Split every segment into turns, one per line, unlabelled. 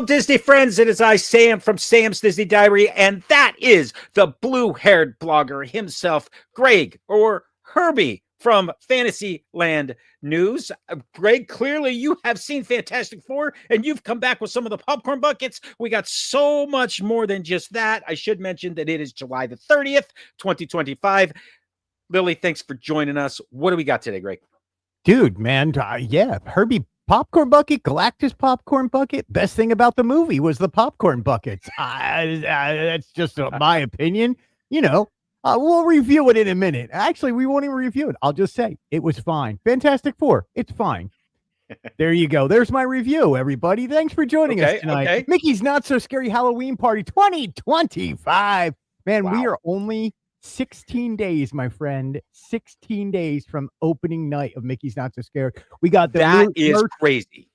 Disney friends, it is I, Sam, from Sam's Disney Diary, and that is the blue-haired blogger himself, Gregg, or Herbie, from Fantasyland News. Gregg, clearly you have seen Fantastic Four, and you've come back with some of the popcorn buckets. We got so much more than just that. I should mention that it is July the 30th, 2025. Lily, thanks for joining us. What do we got today, Gregg?
Dude, man, yeah, Herbie popcorn bucket, Galactus popcorn bucket. Best thing about the movie was the popcorn buckets. That's just my opinion. We'll review it in a minute. Actually, we won't even review it. I'll just say it was fine. Fantastic Four, it's fine. There you go. There's my review, everybody. Thanks for joining us tonight.
Okay.
Mickey's Not So Scary Halloween Party 2025. Man,
Wow.
We are only 16 days, my friend. 16 days from opening night of Mickey's Not So Scary. We got the
that is merch. Crazy.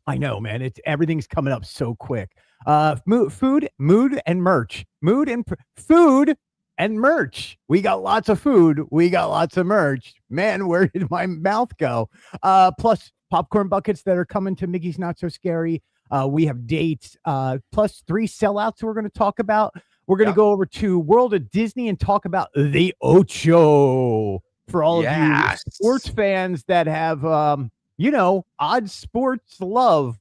I know, man. Everything's coming up so quick. Food and merch. Food and merch. We got lots of food. We got lots of merch. Man, where did my mouth go? Plus popcorn buckets that are coming to Mickey's Not So Scary. We have dates. Plus 3 sellouts we're going to talk about. We're going to go over to World of Disney and talk about the Ocho for all of you sports fans that have, odd sports love.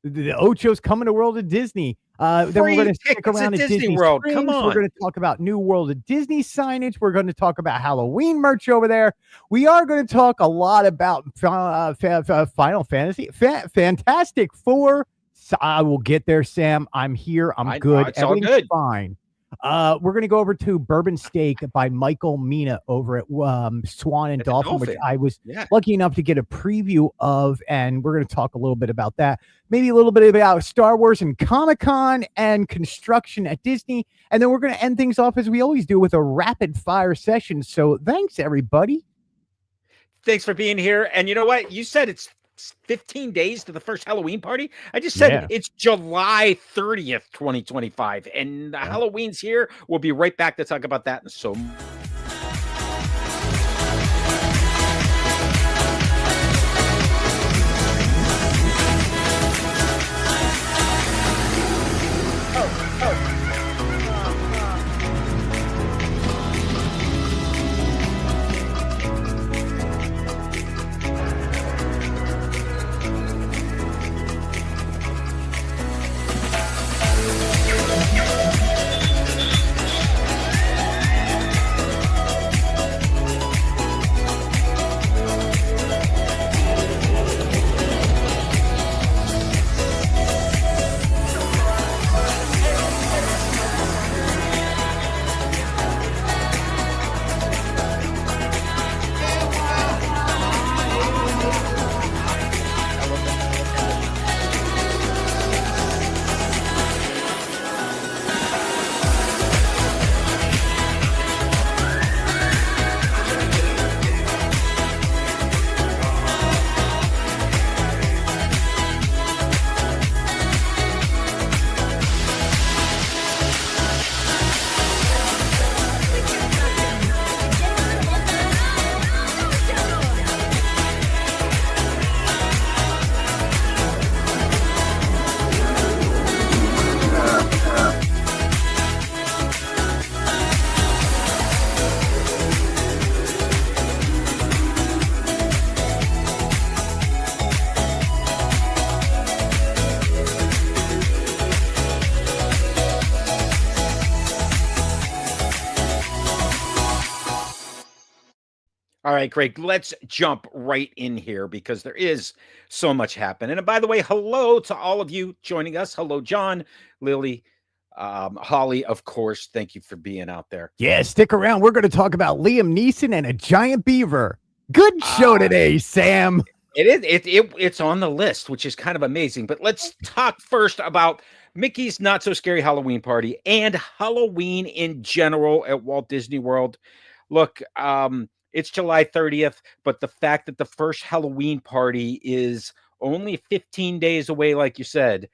The Ocho's coming to World of Disney. Then we're going to stick around at Disney World. Springs. Come on. We're going to talk about new World of Disney signage. We're going to talk about Halloween merch over there. We are going to talk a lot about Final Fantasy, Fantastic Four. So I will get there, Sam. I'm here. I'm good. Everything's good. Fine. We're going to go over to Bourbon Steak by Michael Mina over at Swan and Dolphin, which I was lucky enough to get a preview of, and we're going to talk a little bit about that. Maybe a little bit about Star Wars and Comic-Con and construction at Disney, and then we're going to end things off as we always do with a rapid-fire session. So thanks, everybody.
Thanks for being here. And you know what? You said it's 15 days to the first Halloween party. I just said it's July 30th, 2025, and Halloween's here. We'll be right back to talk about that and so much. All right, Gregg, let's jump right in here because there is so much happening. And by the way, hello to all of you joining us. Hello, John, Lily, Holly, of course. Thank you for being out there.
Yeah, stick around. We're going to talk about Liam Neeson and a giant beaver. Good show today, Sam.
It's on the list, which is kind of amazing. But let's talk first about Mickey's Not So Scary Halloween Party and Halloween in general at Walt Disney World. Look, it's July 30th, but the fact that the first Halloween party is only 15 days away, like you said,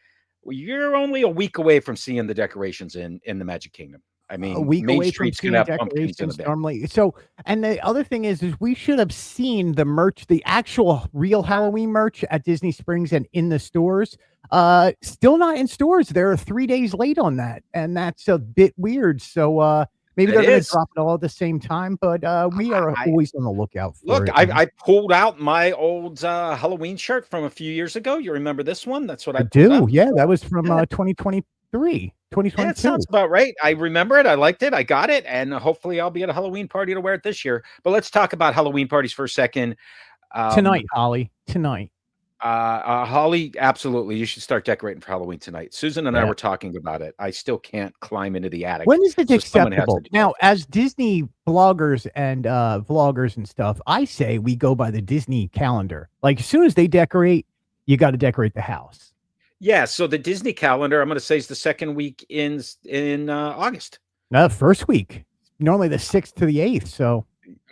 you're only a week away from seeing the decorations in the Magic Kingdom. I mean,
a week
Main
away
Street's
from
gonna
seeing
have pumpkins in the back.
normally. So, and the other thing is we should have seen the merch, the actual real Halloween merch at Disney Springs and in the stores. Still not in stores. They're 3 days late on that, and that's a bit weird. So maybe
It
they're gonna
is.
drop it all at the same time, but we are
I
always on the lookout for
look.
it.
I pulled out my old Halloween shirt from a few years ago. You remember this one? That's what
I
I pulled
do.
out.
Yeah, that was from
Yeah.
2023,
Yeah, it
2022.
sounds about right. I remember it. I liked it. I got it, and hopefully, I'll be at a Halloween party to wear it this year. But let's talk about Halloween parties for a second. Um,
Tonight, Holly. Tonight.
Holly, absolutely, you should start decorating for Halloween tonight. Susan and I
Yeah.
were talking about it. I still can't climb into the
When
attic,
is it
so someone has to
acceptable?
do it.
Now, as Disney bloggers and vloggers and stuff, I say we go by the Disney calendar. Like as soon as they decorate, you got to decorate the house.
Yeah, so the Disney calendar, I'm going to say, is the second week in August.
First week, normally the 6th to the 8th. So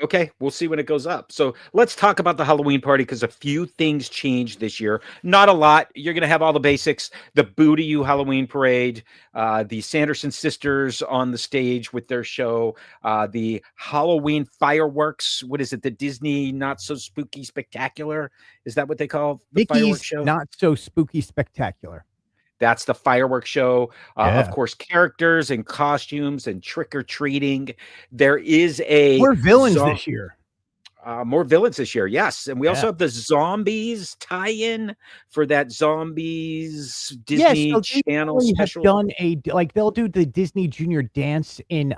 Okay, we'll see when it goes up. So let's talk about the Halloween party because a few things changed this year. Not a lot. You're going to have all the basics: the Boo to You Halloween parade, the Sanderson sisters on the stage with their show, the Halloween fireworks. What is it? The Disney Not So Spooky Spectacular? Is that what they call the fireworks
Mickey's
show?
Not So Spooky Spectacular.
That's the fireworks show. Of
Yeah.
course, characters and costumes and trick or treating. There is a
We're villains
zo-
this year.
more villains this year, yes, and we also
Yeah.
have the zombies tie-in for that zombies
Yes,
Disney
so they
Channel
really have
special.
done like they'll do the Disney Junior Dance in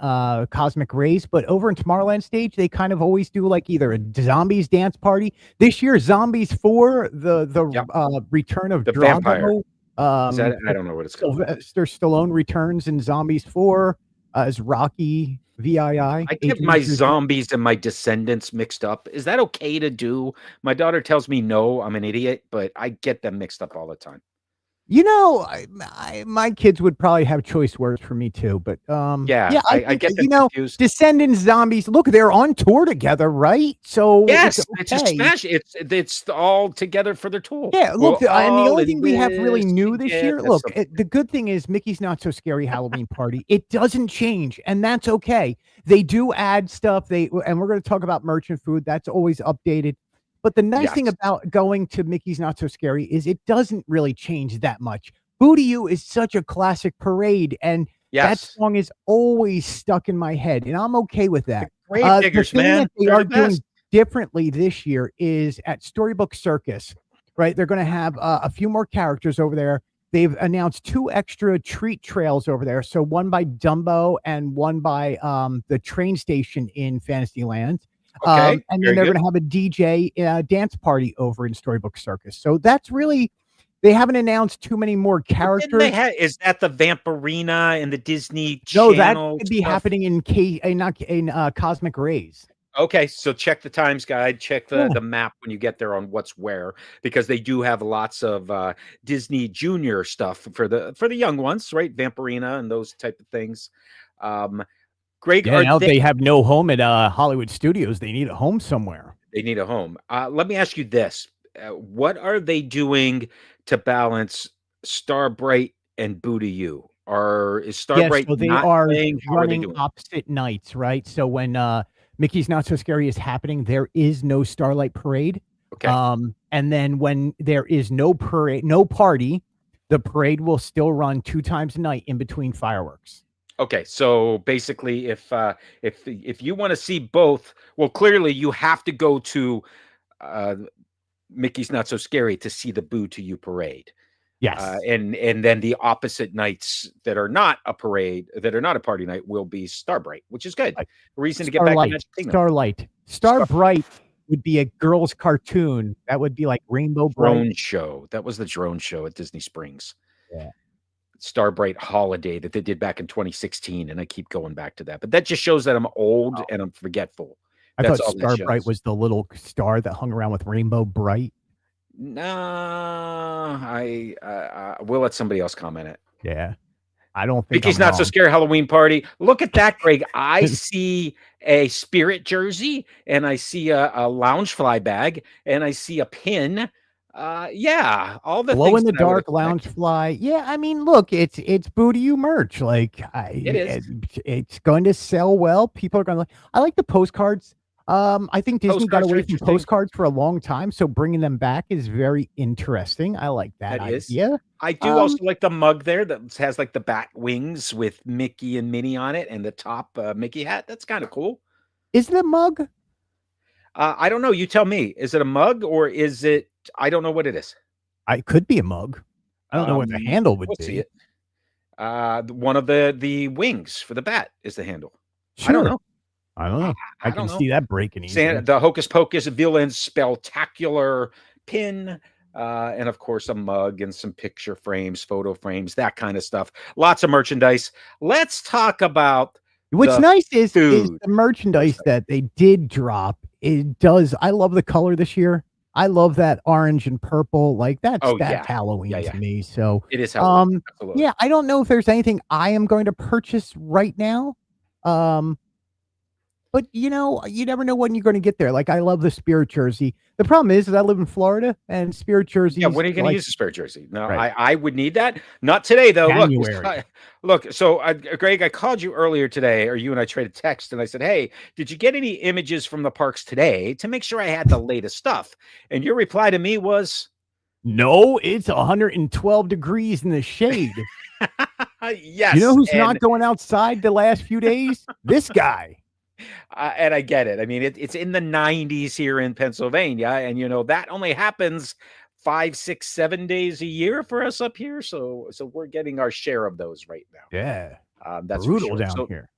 Cosmic Rays, but over in Tomorrowland stage, they kind of always do like either a zombies dance party. This year, Zombies 4, the
Yep.
return of
The vampire.
Drago.
Is that? I don't know what it's called.
Sylvester Stallone returns in Zombies 4 as Rocky VII.
I get my zombies and my descendants mixed up. Is that okay to do? My daughter tells me no, I'm an idiot, but I get them mixed up all the time.
You know, my kids would probably have choice words for me too, but
Yeah, I
think,
get them
you know,
confused.
Descendants, Zombies. Look, they're on tour together, right? So
Yes, it's a
okay.
smash. It's all together for their tour.
Yeah, look,
We're
and the
all
only
in
thing we have really new this year,
together.
look, the good thing is Mickey's Not So Scary Halloween Party. It doesn't change, and that's okay. They do add stuff. And we're going to talk about merch and food. That's always updated. But the nice thing
Yes.
about going to Mickey's Not So Scary is it doesn't really change that much. Boo to You is such a classic parade, and that
Yes.
song is always stuck in my head, and I'm okay with that.
Grave
The
diggers,
thing
man.
that they
They're
are
the
doing
best.
differently this year is at Storybook Circus, right? They're going to have a few more characters over there. They've announced 2 extra treat trails over there. So one by Dumbo and one by the train station in Fantasyland.
Okay,
And
very
then they're
good.
going to have a DJ dance party over in Storybook Circus. So that's really, they haven't announced too many more
Didn't
characters.
they is that the Vampirina and the Disney
No, that
Channel
could be
stuff?
happening in Cosmic Rays.
Okay, so check the times guide, check
Yeah.
the map when you get there on what's where, because they do have lots of Disney Junior stuff for the young ones, right? Vampirina and those type of things. Greg,
Yeah,
are
now
they
they have no home at Hollywood Studios. They need a home somewhere.
they need a home. Let me ask you this. What are they doing to balance Starbright and Boo to You? Is
Yes,
Starbright
so they
not
are
playing? How are they
running
doing?
opposite nights, right? So when Mickey's Not So Scary is happening, there is no Starlight Parade.
Okay.
And then when there is no parade, no party, the parade will still run 2 times a night in between fireworks.
Okay, so basically, if you want to see both, well, clearly you have to go to Mickey's Not So Scary to see the Boo to You parade.
Yes.
And then the opposite nights that are not a parade, that are not a party night, will be Starbright, which is good.
Right.
A reason to get back to
Starlight.
Magic Kingdom.
Starlight. Starbright would be a girl's cartoon. That would be like Rainbow Bright.
Drone show. That was the drone show at Disney Springs.
Yeah.
Starbright Holiday that they did back in 2016, and I keep going back to that. But that just shows that I'm old and I'm forgetful.
I
That's
thought
all that
Starbright
shows.
was the little star that hung around with Rainbow Bright.
Nah, we'll let somebody else comment it.
Yeah. I don't think
Mickey's
I'm
Not So
wrong.
Scary Halloween party. Look at that, Greg. I see a Spirit jersey, and I see a Loungefly bag, and I see a pin. Yeah, all the
Glow
things
in the
that I would
dark
expect.
lounge fly. Yeah, I mean, look, it's Boo to You merch. Like
It is.
it's going to sell well. People are going to I like the postcards. I think Disney got
Postcards are
away from
interesting.
postcards for a long time, so bringing them back is very interesting. I like that
That is.
idea.
I do
Um,
also like the mug there that has like the bat wings with Mickey and Minnie on it and the top Mickey hat. That's kind of cool.
is it a mug?
I don't know. You tell me. Is it a mug or is it? I don't know what it is.
I could be a mug. I don't know what the handle would
We'll
be.
see it. One of the wings for the bat is the handle.
Sure.
I don't know.
I don't know. I can see that breaking easily.
The Hocus Pocus villain spectacular pin. And of course, a mug and some picture frames, photo frames, that kind of stuff. Lots of merchandise. Let's talk about
what's nice is
food.
the merchandise that they did drop. It does. I love the color this year. I love that orange and purple. Like that's Halloween to me. So
it is Halloween.
Yeah, I don't know if there's anything I am going to purchase right now. But you never know when you're going to get there. Like I love the Spirit jersey. The problem is I live in Florida and Spirit jerseys.
Yeah, when are you going to use the Spirit jersey? No, right. I would need that. Not today though.
January.
Look. So, Greg, I called you earlier today, or you and I traded text, and I said, "Hey, did you get any images from the parks today to make sure I had the latest stuff?" And your reply to me was,
"No, it's 112 degrees in the shade."
Yes.
You know who's not going outside the last few days? This guy.
And I get it. I mean, it's in the 90s here in Pennsylvania, and that only happens 5, 6, 7 days a year for us up here. So we're getting our share of those right now.
Yeah,
that's
brutal down here.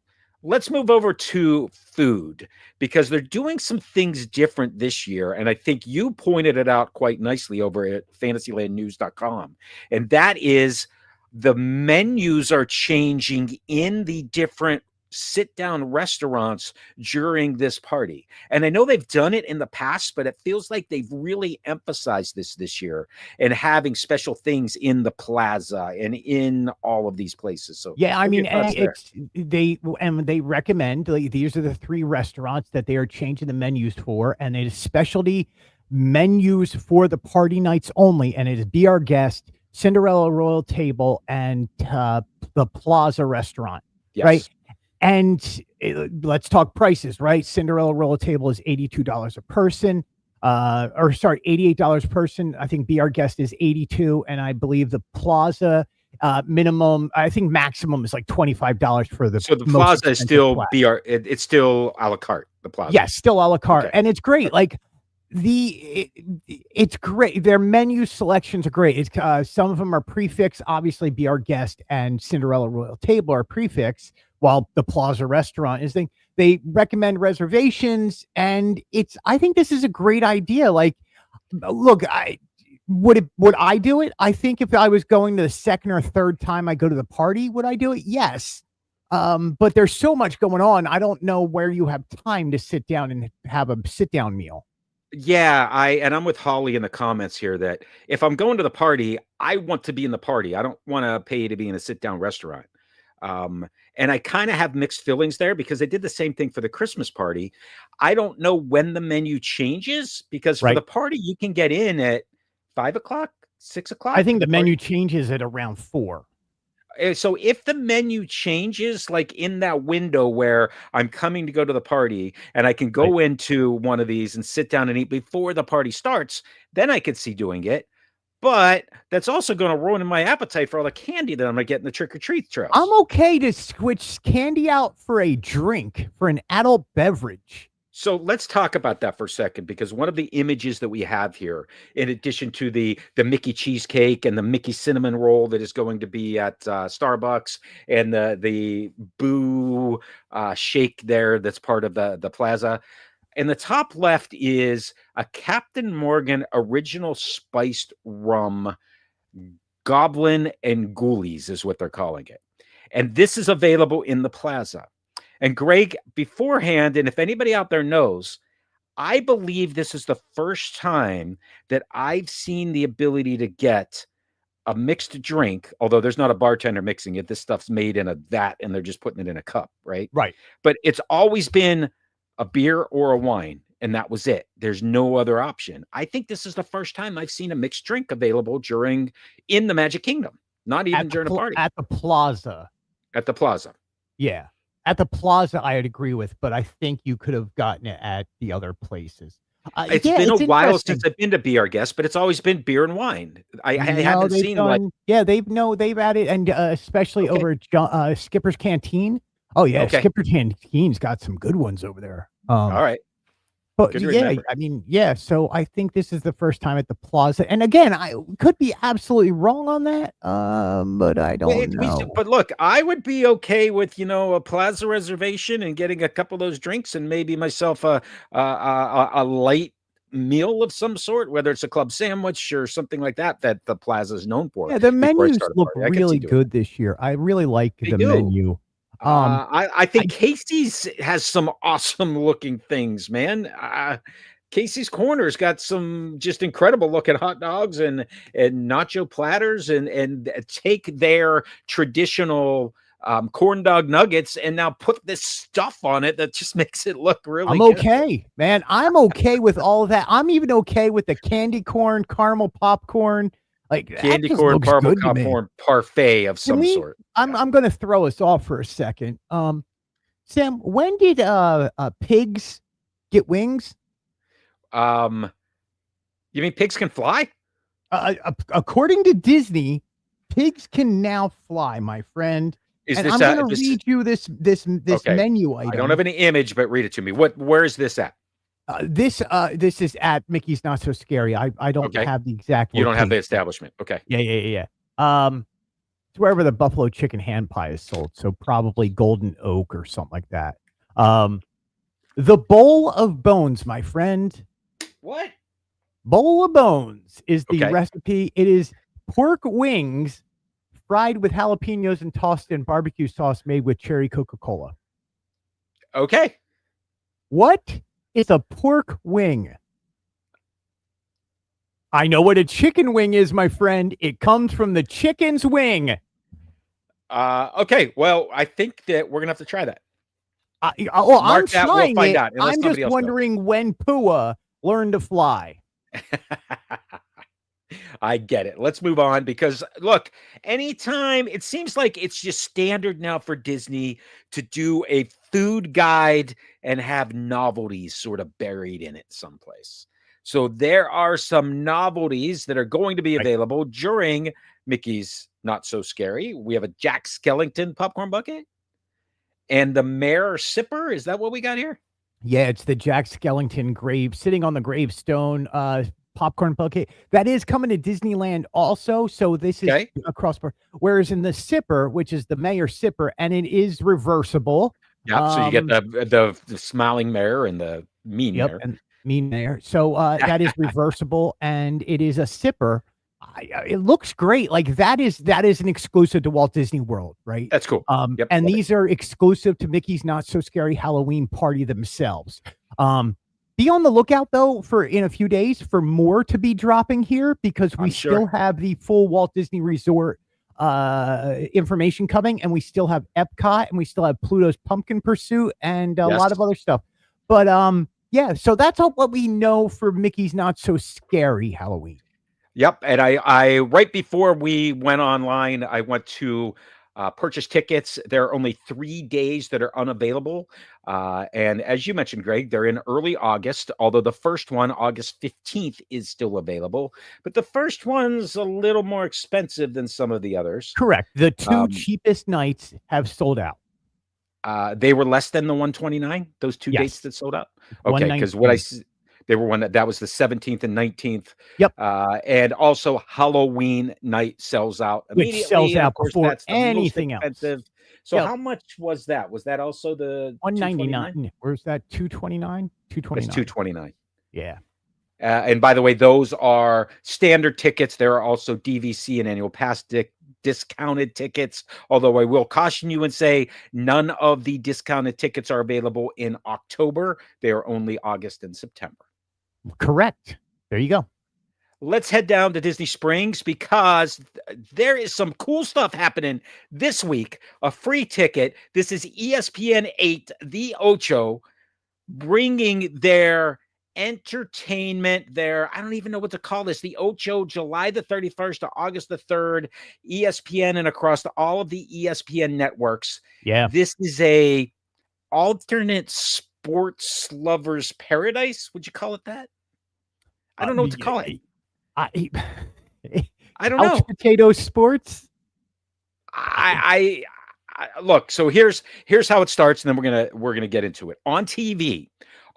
Let's move over to food because they're doing some things different this year, and I think you pointed it out quite nicely over at fantasylandnews.com, and that is the menus are changing in the different sit-down restaurants during this party. And I know they've done it in the past, but it feels like they've really emphasized this year and having special things in the plaza and in all of these places. So
yeah, I mean, they recommend, like, these are the 3 restaurants that they are changing the menus for, and it is specialty menus for the party nights only, and it is Be Our Guest, Cinderella Royal Table, and the Plaza restaurant. Yes. Right. And let's talk prices, right? Cinderella Royal Table is $82 a person, $88 a person. I think Be Our Guest is $82, and I believe the Plaza minimum, I think maximum is like $25 for the.
So the Plaza is still it's still a la carte. The Plaza,
yes, still a la carte, and it's great. Like it's great. Their menu selections are great. It's some of them are prefix. Obviously, Be Our Guest and Cinderella Royal Table are prefix, while the Plaza restaurant is they recommend reservations, and I think this is a great idea. Like, look, would I do it? I think if I was going to the second or third time I go to the party, would I do it? Yes. But there's so much going on. I don't know where you have time to sit down and have a sit down meal.
Yeah, I'm with Holly in the comments here that if I'm going to the party, I want to be in the party. I don't want to pay to be in a sit down restaurant. And I kind of have mixed feelings there because they did the same thing for the Christmas party. I don't know when the menu changes because for the party, you can get in at 5 o'clock, 6 o'clock.
I think the menu changes at around 4.
So if the menu changes, like in that window where I'm coming to go to the party and I can go into one of these and sit down and eat before the party starts, then I could see doing it. But that's also going to ruin my appetite for all the candy that I'm going to get in the trick-or-treat trails.
I'm okay to switch candy out for a drink, for an adult beverage.
So let's talk about that for a second, because one of the images that we have here, in addition to the Mickey cheesecake and the Mickey cinnamon roll that is going to be at Starbucks, and the Boo shake there that's part of the plaza. In the top left is a Captain Morgan original spiced rum, Goblin and Ghoulies is what they're calling it. And this is available in the plaza. And Greg, beforehand, and if anybody out there knows, I believe this is the first time that I've seen the ability to get a mixed drink, although there's not a bartender mixing it. This stuff's made in a vat and they're just putting it in a cup, right?
Right.
But it's always been a beer or a wine, and that was it. There's no other option. I think this is the first time I've seen a mixed drink available in the Magic Kingdom, not even during a party.
At the plaza.
At the plaza.
Yeah. At the Plaza, I'd agree with, but I think you could have gotten it at the other places.
It's been a while since I've been to Be Our Guest, but it's always been beer and wine. I haven't
they've
seen
done, they've added, and especially over Skipper's Canteen. Oh yeah, Skipper's Canteen's got some good ones over there.
All right.
But I mean, so I think this is the first time at the Plaza. And again, I could be absolutely wrong on that. But I don't know.
But look, I would be okay with, a Plaza reservation and getting a couple of those drinks and maybe myself a light meal of some sort, whether it's a club sandwich or something like that the Plaza is known for.
Yeah, the menus look really good this year. I really like the menu.
I think Casey's has some awesome looking things, man. Casey's Corner's got some just incredible looking hot dogs and nacho platters and take their traditional corn dog nuggets and now put this stuff on it that just makes it look really good.
Okay, man. I'm okay with all of that. I'm even okay with the candy corn, caramel popcorn. Like
candy corn, caramel popcorn parfait of some sort.
I'm going to throw us off for a second. Sam, when did pigs get wings?
You mean pigs can fly?
According to Disney, pigs can now fly, my friend. I'm going to read you this menu item.
I don't have any image, but read it to me. Where is this at?
This is at Mickey's Not So Scary. I don't have the exact.
You don't have the establishment. Okay.
Yeah. It's wherever the buffalo chicken hand pie is sold. So probably Golden Oak or something like that. The bowl of bones, my friend.
What?
Bowl of bones is the recipe. It is pork wings fried with jalapenos and tossed in barbecue sauce made with cherry Coca-Cola.
Okay.
What? It's a pork wing. I know what a chicken wing is, my friend. It comes from the chicken's wing.
Okay. Well, I think that we're gonna have to try that.
I'm trying it. I'm just wondering when Pua learned to fly.
I get it. Let's move on because look, anytime it seems like it's just standard now for Disney to do a food guide and have novelties sort of buried in it someplace. So there are some novelties that are going to be available during Mickey's Not So Scary. We have a Jack Skellington popcorn bucket and the Mayor Sipper. Is that what we got here?
Yeah, it's the Jack Skellington grave sitting on the gravestone popcorn bucket. That is coming to Disneyland also. So this is across. Whereas in the Sipper, which is the Mayor Sipper, and it is reversible.
Yeah, so you get the smiling mayor and the mean mayor.
And mean mayor. So that is reversible, and it is a Sipper. It looks great. Like that is an exclusive to Walt Disney World, right?
That's cool.
And these are exclusive to Mickey's Not So Scary Halloween Party themselves. Be on the lookout though for in a few days for more to be dropping here because we still have the full Walt Disney Resort information coming, and we still have Epcot, and we still have Pluto's Pumpkin Pursuit, and a lot of other stuff. But so that's all what we know for Mickey's Not So Scary Halloween.
Yep, and I right before we went online, I went to purchase tickets. There are only 3 days that are unavailable. And as you mentioned, Greg, they're in early August, although the first one, August 15th, is still available. But the first one's a little more expensive than some of the others.
Correct. The two cheapest nights have sold out.
They were less than the 129, those two dates that sold out? Okay, because what they were one that was the 17th and 19th.
Yep.
And also Halloween night sells out immediately.
Which sells out before anything else.
So how much was that? Was that also the
$199? Where's that? $229? $229.
It's $229.
Yeah.
And by the way, those are standard tickets. There are also DVC and annual pass discounted tickets. Although I will caution you and say none of the discounted tickets are available in October. They are only August and September.
Correct. There you go.
Let's head down to Disney Springs because there is some cool stuff happening this week. A free ticket. This is ESPN 8, the Ocho, bringing their entertainment there. I don't even know what to call this. The Ocho, July the 31st to August the 3rd, ESPN and across all of the ESPN networks.
Yeah.
This is a alternate sports lovers paradise. Would you call it that? I don't know what to call it.
I,
I don't
Couch
know.
potato sports.
I look. So here's how it starts, and then we're gonna get into it on TV.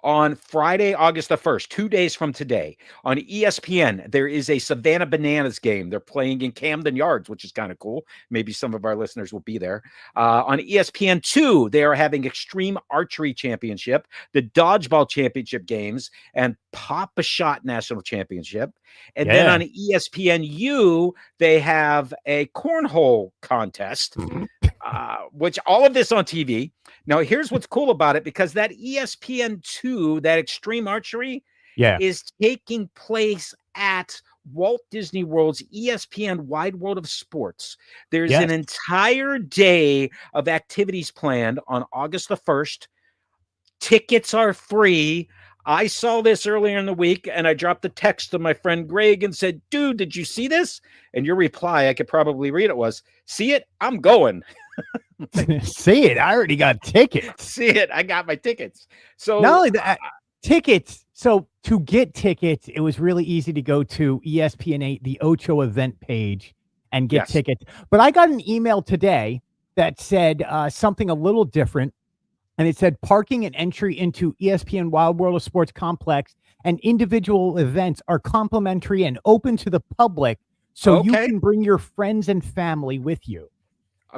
On Friday, August the 1st, 2 days from today, on ESPN, there is a Savannah Bananas game. They're playing in Camden Yards, which is kind of cool. Maybe some of our listeners will be there. On ESPN2, they are having Extreme Archery Championship, the Dodgeball Championship games, and Pop a Shot National Championship. And then on ESPNU, they have a cornhole contest, which all of this on TV. Now, here's what's cool about it, because that ESPN2, that Extreme Archery, is taking place at Walt Disney World's ESPN Wide World of Sports. There's an entire day of activities planned on August the 1st. Tickets are free. I saw this earlier in the week, and I dropped a text to my friend Gregg and said, dude, did you see this? And your reply, I could probably read it, was, see it? I'm going.
See it? I already got tickets.
See it? I got my tickets. So
not only that, tickets. So to get tickets, it was really easy to go to ESPN8, the Ocho event page, and get tickets. But I got an email today that said something a little different. And it said parking and entry into ESPN Wild World of Sports complex and individual events are complimentary and open to the public. So you can bring your friends and family with you.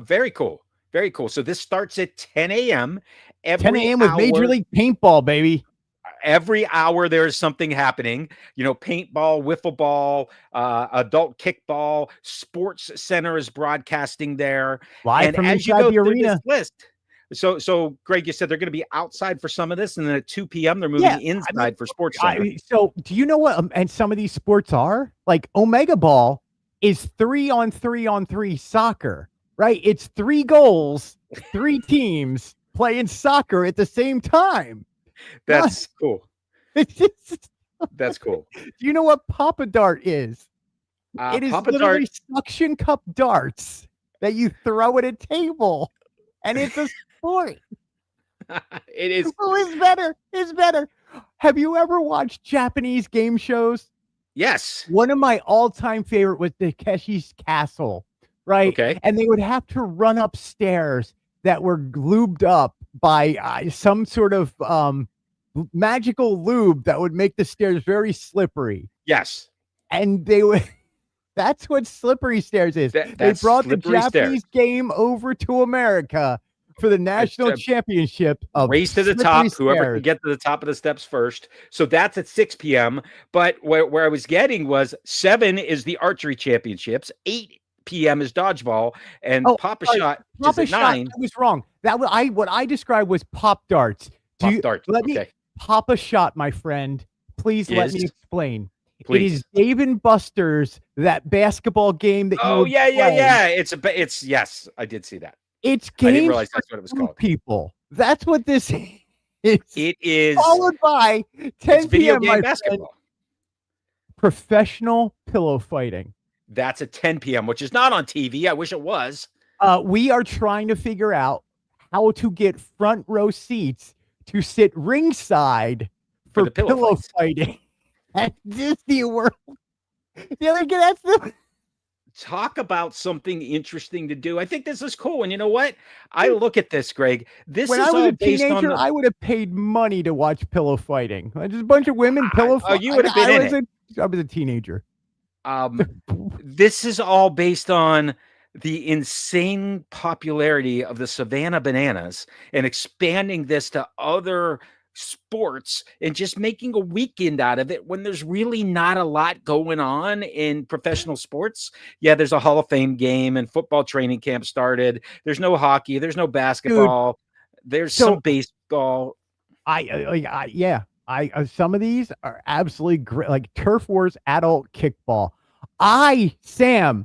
Very cool. Very cool. So this starts at 10 a.m.
10 a.m. with Major League Paintball, baby.
Every hour there's something happening, paintball, wiffle ball, adult kickball, Sports Center is broadcasting there.
Live from inside the arena.
List. So Greg, you said they're going to be outside for some of this, and then at 2 p.m. they're moving inside for Sports Center.
So do you know what? And some of these sports are like Omega Ball is 3-on-3-on-3 soccer, right? It's 3 goals, 3 teams playing soccer at the same time.
That's cool. That's cool.
Do you know what Papa Dart is? It is literally suction cup darts that you throw at a table, and it's a sport.
It is.
Who is better? Is better. Have you ever watched Japanese game shows?
Yes.
One of my all-time favorite was Takeshi's Castle, right?
Okay.
And they would have to run up stairs that were lubed up by some sort of magical lube that would make the stairs very slippery.
Yes.
And they would. That's what Slippery Stairs is. They brought the Japanese game over to America for the national championship of
race to the top. Whoever can get to the top of the steps first. So that's at 6 p.m. But where I was getting was 7 is the archery championships. 8 p.m. is dodgeball, and Papa Shot is at 9.
I was wrong. What I described was Pop Darts.
Darts.
Let me Papa Shot, my friend. Please let me explain. Please. It is Dave and Buster's, that basketball game that
yeah. It's yes, I did see that.
It's
I didn't realize that's what it was called.
People. That's what this is.
It is
followed by 10
video
p.m.
game basketball.
Friend, professional pillow fighting.
That's at 10 p.m., which is not on TV. I wish it was.
We are trying to figure out how to get front row seats to sit ringside for pillow fighting at Disney World.
Talk about something interesting to do. I think this is cool. And you know what? I look at this, Greg.
When I was a teenager, I would have paid money to watch pillow fighting. Just a bunch of women pillow fighting.
You would have been in it.
I was a teenager.
This is all based on the insane popularity of the Savannah Bananas and expanding this to other sports and just making a weekend out of it when there's really not a lot going on in professional sports. Yeah, there's a Hall of Fame game and football training camp started. There's no hockey. There's no basketball. There's some baseball.
Some of these are absolutely great, like Turf Wars adult kickball. Sam,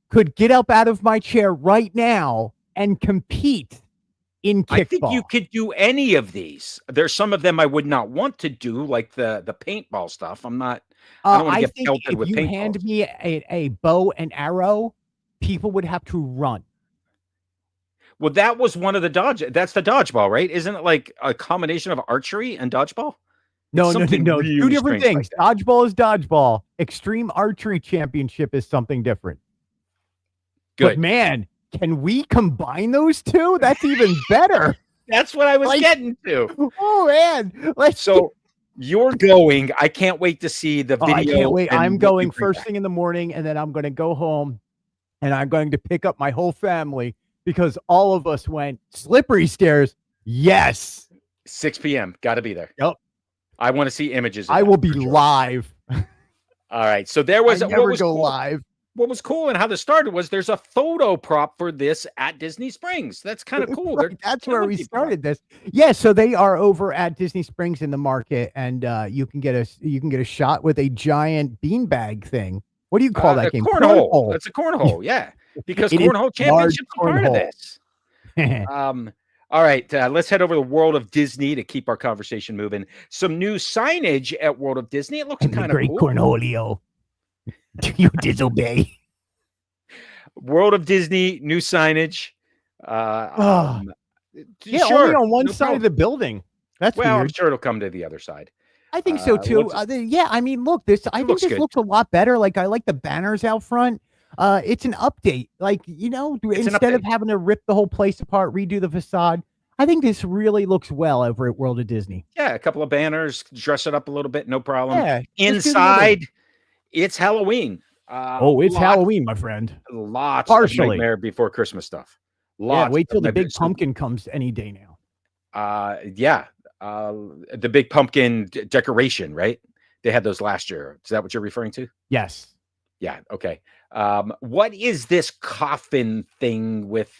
could get up out of my chair right now and compete in kickball.
I think you could do any of these. There's some of them I would not want to do, like the paintball stuff. I don't want to get pelted with paintballs. If you
hand me a bow and arrow, people would have to run.
Well, that was one of the that's the dodgeball, right? Isn't it like a combination of archery and dodgeball? It's
No,
something
Two
really
different
strange like
things.
that.
Dodgeball is dodgeball. Extreme Archery Championship is something different. But
Good.
man, can we combine those two? That's even better.
That's what I was
Like-
getting to.
Oh man,
So you're going. I can't wait to see the video.
I can't wait.
and
I'm
what
going
you bring
first
back.
thing in the morning, and then I'm going to go home, and I'm going to pick up my whole family because all of us went slippery stairs. Yes,
6 p.m. Got to be there.
Yep.
I want to see images. Of
I
that,
will be
for sure.
live.
All right. So there was
I
what
never
was
go
cool.
live.
What was cool and how this started was there's a photo prop for this at Disney Springs. That's kind of cool.
Right, that's where
killing
we
people out.
started this. Yeah, so they are over at Disney Springs in the market, and you can get a shot with a giant beanbag thing. What do you call that
A
game?
cornhole. That's a cornhole. Yeah, because
It is
cornhole
large
championships are part of
cornhole.
this. All right, let's head over to World of Disney to keep our conversation moving. Some new signage at World of Disney. It looks kind of
great
cool.
cornholio. Do you disobey?
World of Disney, new signage.
Yeah,
Sure,
only on one
no
side
problem.
of the building. That's
Well, I'm
weird.
sure it'll come to the other side.
I think so too.
looks-
Yeah, I mean, look, I think
looks
this
good.
looks a lot better. Like I like the banners out front. It's an update. Like, you know,
It's an
instead of
update.
having to rip the whole place apart, redo the facade, I think this really looks well over at World of Disney.
Yeah, a couple of banners, dress it up a little bit, no problem.
Yeah. just do the other
Inside, it's Halloween.
It's Halloween, my friend.
Lots
Partially.
of Nightmare Before Christmas stuff.
Yeah,
Lots.
wait till
of
the
Nightmare-
big pumpkin comes any day now.
The big pumpkin decoration, right? They had those last year. Is that what you're referring to?
Yes.
Yeah. Okay. What is this coffin thing with?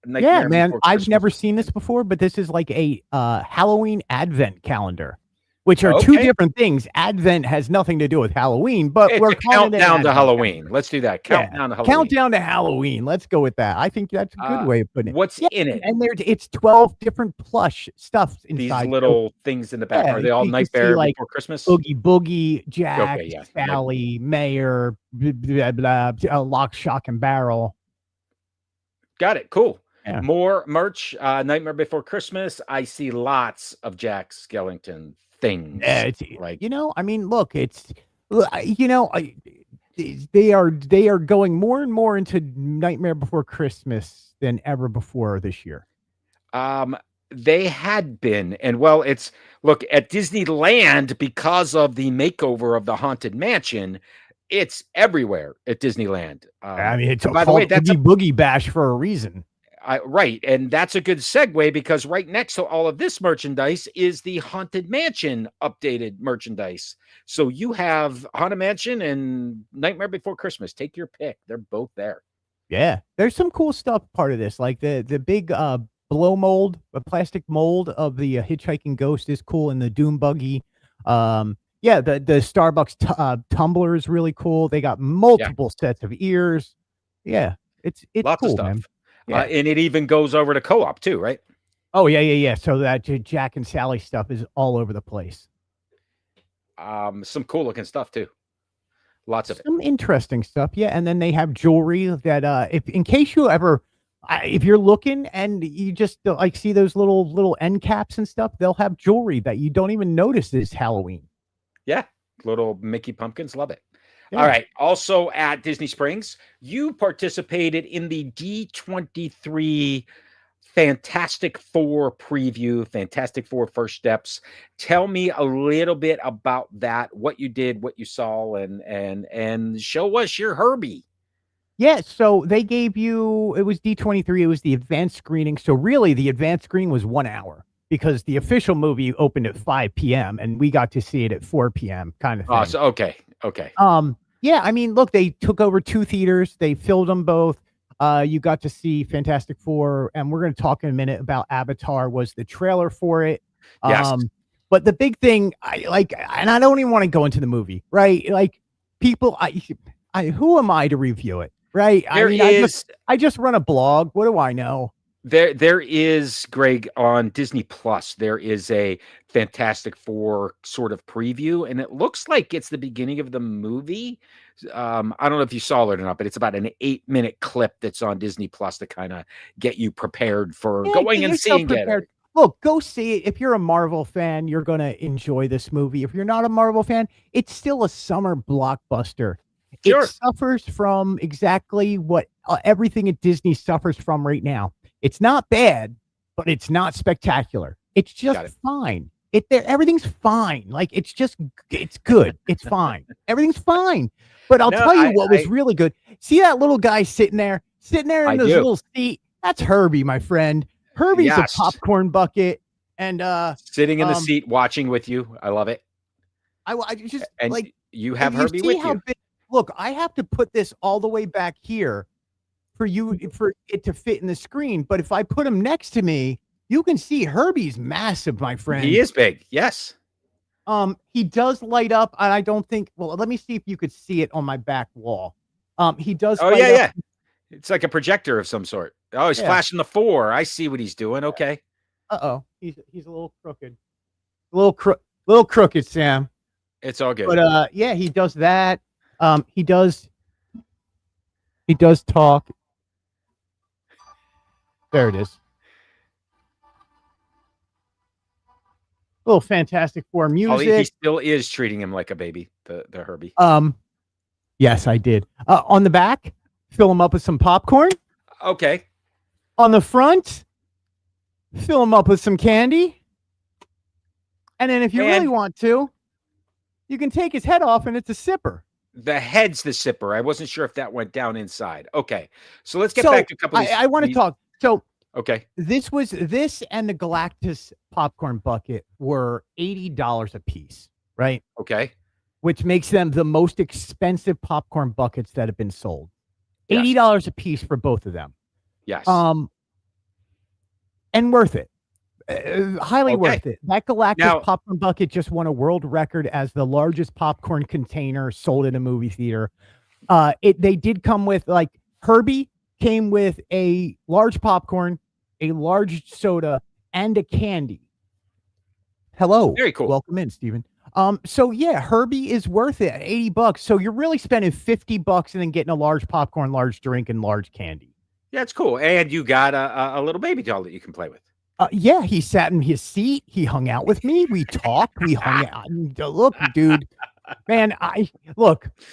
Yeah,
Nightmare
man.
Before
I've
Christmas?
never seen this before, but this is like a Halloween Advent calendar, which are two
Okay.
different things. Advent has nothing to do with Halloween, but
It's
we're
a
calling it an
countdown to
Advent
Halloween. Let's do that.
Yeah,
Countdown to Halloween.
Countdown to Halloween. Let's go with that. I think that's a good way of putting it.
What's
Yeah,
in it?
and it's 12 different plush stuff
These
inside.
little things in the back.
Yeah,
Are they all
you can see,
Nightmare
like,
Before Christmas?
Oogie Boogie, Jack,
Okay, yeah.
Sally, Mayor, blah, blah, blah, Lock, Shock, and Barrel.
Got it. Cool.
Yeah.
More merch. Nightmare Before Christmas. I see lots of Jack Skellington things.
Yeah, it's
like
I mean, look, it's they are going more and more into Nightmare Before Christmas than ever before this year.
they had been, and well, it's look at Disneyland because of the makeover of the Haunted Mansion. It's everywhere at Disneyland.
I mean, it's
by the way, that's
Oogie Boogie Bash for a reason.
right, and that's a good segue because right next to all of this merchandise is the Haunted Mansion updated merchandise. So you have Haunted Mansion and Nightmare Before Christmas. Take your pick; they're both there.
Yeah, there's some cool stuff part of this, like the big blow mold, a plastic mold of the hitchhiking ghost is cool, and the Doom buggy. Yeah, the Starbucks tumbler is really cool. They got multiple sets of ears. Yeah, it's
Lots
cool,
of stuff.
man. Yeah.
And it even goes over to co-op too, right?
Oh yeah. So that Jack and Sally stuff is all over the place.
Some cool looking stuff too. Lots of it.
Some interesting stuff, yeah. And then they have jewelry that, if in case you ever, if you're looking and you just like see those little end caps and stuff, they'll have jewelry that you don't even notice is Halloween.
Yeah, little Mickey pumpkins, love it.
Yeah.
All right. Also at Disney Springs, you participated in the D23 Fantastic Four preview, Fantastic Four First Steps. Tell me a little bit about that, what you did, what you saw, and show us your Herbie.
Yeah, so they gave you, it was D23, it was the advanced screening. So really the advanced screening was 1 hour because the official movie opened at 5 p.m. and we got to see it at 4 p.m. kind of thing.
Oh, so okay.
Yeah, I mean, look, they took over 2 theaters, they filled them both. You got to see Fantastic Four, and we're going to talk in a minute about Avatar was the trailer for it.
Yes.
But the big thing, I like, and I don't even want to go into the movie, right? Like people, who am I to review it, right?
There
I mean,
is
I just run a blog. What do I know?
There is, Greg, on Disney Plus. There is a Fantastic Four sort of preview, and it looks like it's the beginning of the movie. I don't know if you saw it or not, but it's about an 8-minute clip that's on Disney Plus to kind of get you prepared for
Yeah,
going
get
and
yourself
seeing
prepared.
it.
Look, go see it. If you're a Marvel fan, you're going to enjoy this movie. If you're not a Marvel fan, it's still a summer blockbuster. It
Sure,
suffers from exactly what everything at Disney suffers from right now. It's not bad, but it's not spectacular. It's just
got it.
fine. Everything's fine. Like it's good. It's fine. Everything's fine. But I'll
No,
tell you what was really good. See that little guy sitting there
I
in this
do.
little seat? That's Herbie, my friend. Herbie's
Yes.
a popcorn bucket, and
Sitting in the seat watching with you. I love it.
I just
And
like
you have
you
Herbie
see
with
how
you.
big. Look, I have to put this all the way back here for it to fit in the screen. But if I put him next to me, you can see Herbie's massive, my friend.
He is big. Yes.
He does light up, and I don't think. Well, let me see if you could see it on my back wall. He does.
Oh,
light up.
yeah. It's like a projector of some sort. Oh, he's flashing the 4. I see what he's doing. Okay.
He's a little crooked. Little crooked, Sam.
It's all good.
But yeah, he does that. He does talk. There it is. Little Fantastic Four music.
He still is treating him like a baby, the Herbie.
Yes, I did. On the back, fill him up with some popcorn.
Okay.
On the front, fill him up with some candy. And then if you really want to, you can take his head off and it's a sipper.
The head's the sipper. I wasn't sure if that went down inside. Okay. So let's get back to a couple of these.
I want to talk. So
okay.
This and the Galactus popcorn bucket were $80 a piece, right?
Okay.
Which makes them the most expensive popcorn buckets that have been sold. $80 a piece for both of them.
Yes.
And worth it. Highly worth it. That Galactus popcorn bucket just won a world record as the largest popcorn container sold in a movie theater. They did come with, like, Herbie came with a large popcorn, a large soda, and a candy. Hello.
Very cool.
Welcome in, Steven. So yeah, Herbie is worth it at $80. So you're really spending $50 and then getting a large popcorn, large drink, and large candy.
Yeah, it's cool. And you got a little baby doll that you can play with.
Yeah, he sat in his seat. He hung out with me. We talked. We hung out. Look, dude, man,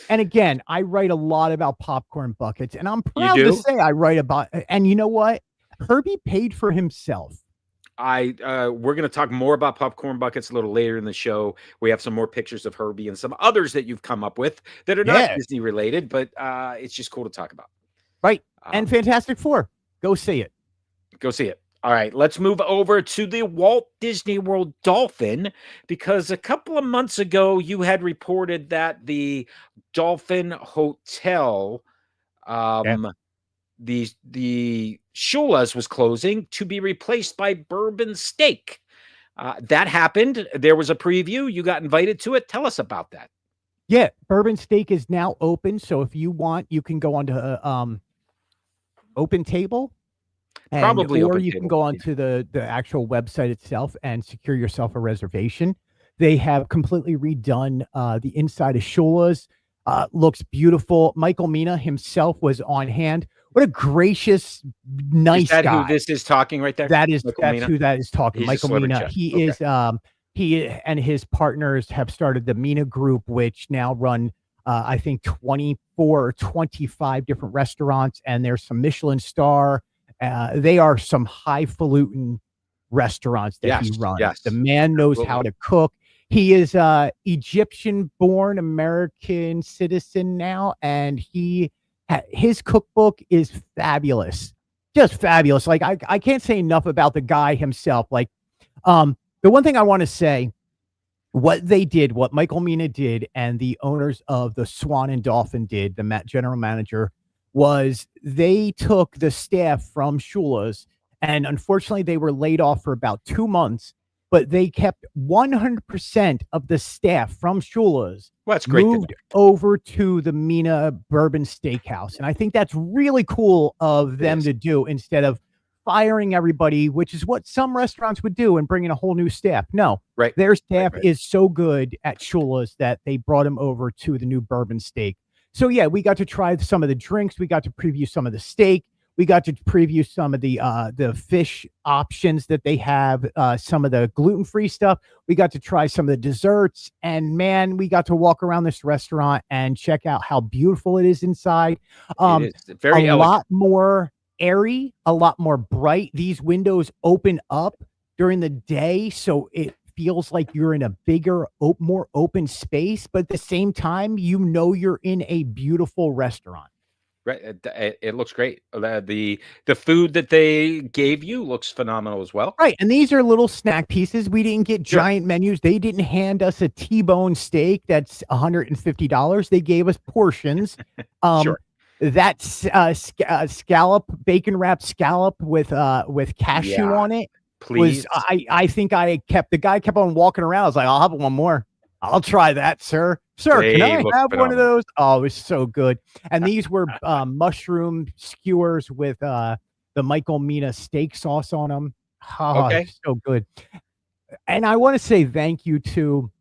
and again, I write a lot about popcorn buckets, and I'm proud to say I write about. And you know what? Herbie paid for himself.
We're going to talk more about popcorn buckets a little later in the show. We have some more pictures of Herbie and some others that you've come up with that are not Disney related, but it's just cool to talk about.
Right. And Fantastic Four. Go see it.
Go see it. All right, let's move over to the Walt Disney World Dolphin, because a couple of months ago you had reported that the Dolphin Hotel, the Shula's was closing to be replaced by Bourbon Steak. That happened. There was a preview. You got invited to it. Tell us about that.
Yeah, Bourbon Steak is now open, so if you want, you can go onto Open Table. Or you can go onto the actual website itself and secure yourself a reservation. They have completely redone the inside of Shula's. Looks beautiful. Michael Mina himself was on hand. What a gracious, nice guy.
Who this is talking right there?
That's who that is talking.
He's
Michael Mina. He and his partners have started the Mina Group, which now run I think 24 or 25 different restaurants, and there's some Michelin star. They are some highfalutin restaurants that he runs.
Yes.
The man knows how to cook. He is Egyptian-born American citizen now, and his cookbook is fabulous, just fabulous. Like I can't say enough about the guy himself. Like, the one thing I want to say, what Michael Mina did, and the owners of the Swan and Dolphin did, the general manager, was they took the staff from Shula's, and unfortunately they were laid off for about 2 months, but they kept 100% of the staff from Shula's.
Well, that's great.
Moved over to the Mina Bourbon Steakhouse. And I think that's really cool of them to do, instead of firing everybody, which is what some restaurants would do, and bringing a whole new staff. No,
Right.
their staff
Right.
is so good at Shula's that they brought him over to the new Bourbon Steak. So yeah, we got to try some of the drinks. We got to preview some of the steak. We got to preview some of the fish options that they have, some of the gluten-free stuff. We got to try some of the desserts, and man, we got to walk around this restaurant and check out how beautiful it is inside.
It is very
A
elegant.
lot more airy, a lot more bright. These windows open up during the day, so it feels like you're in a bigger, more open space, but at the same time, you know you're in a beautiful restaurant.
Right. It looks great. The food that they gave you looks phenomenal as well.
Right, and these are little snack pieces. We didn't get
Sure.
giant menus. They didn't hand us a T-bone steak that's $150. They gave us portions.
Sure.
That's scallop, bacon wrapped scallop with cashew
Yeah.
on it.
Please.
I think the guy kept on walking around. I was like, I'll have one more. I'll try that, sir. Sir,
They
can I
look
have one of
phenomenal.
those? Oh, it was so good. And these were mushroom skewers with the Michael Mina steak sauce on them. Oh,
Okay.
it's so good. And I want to say thank you to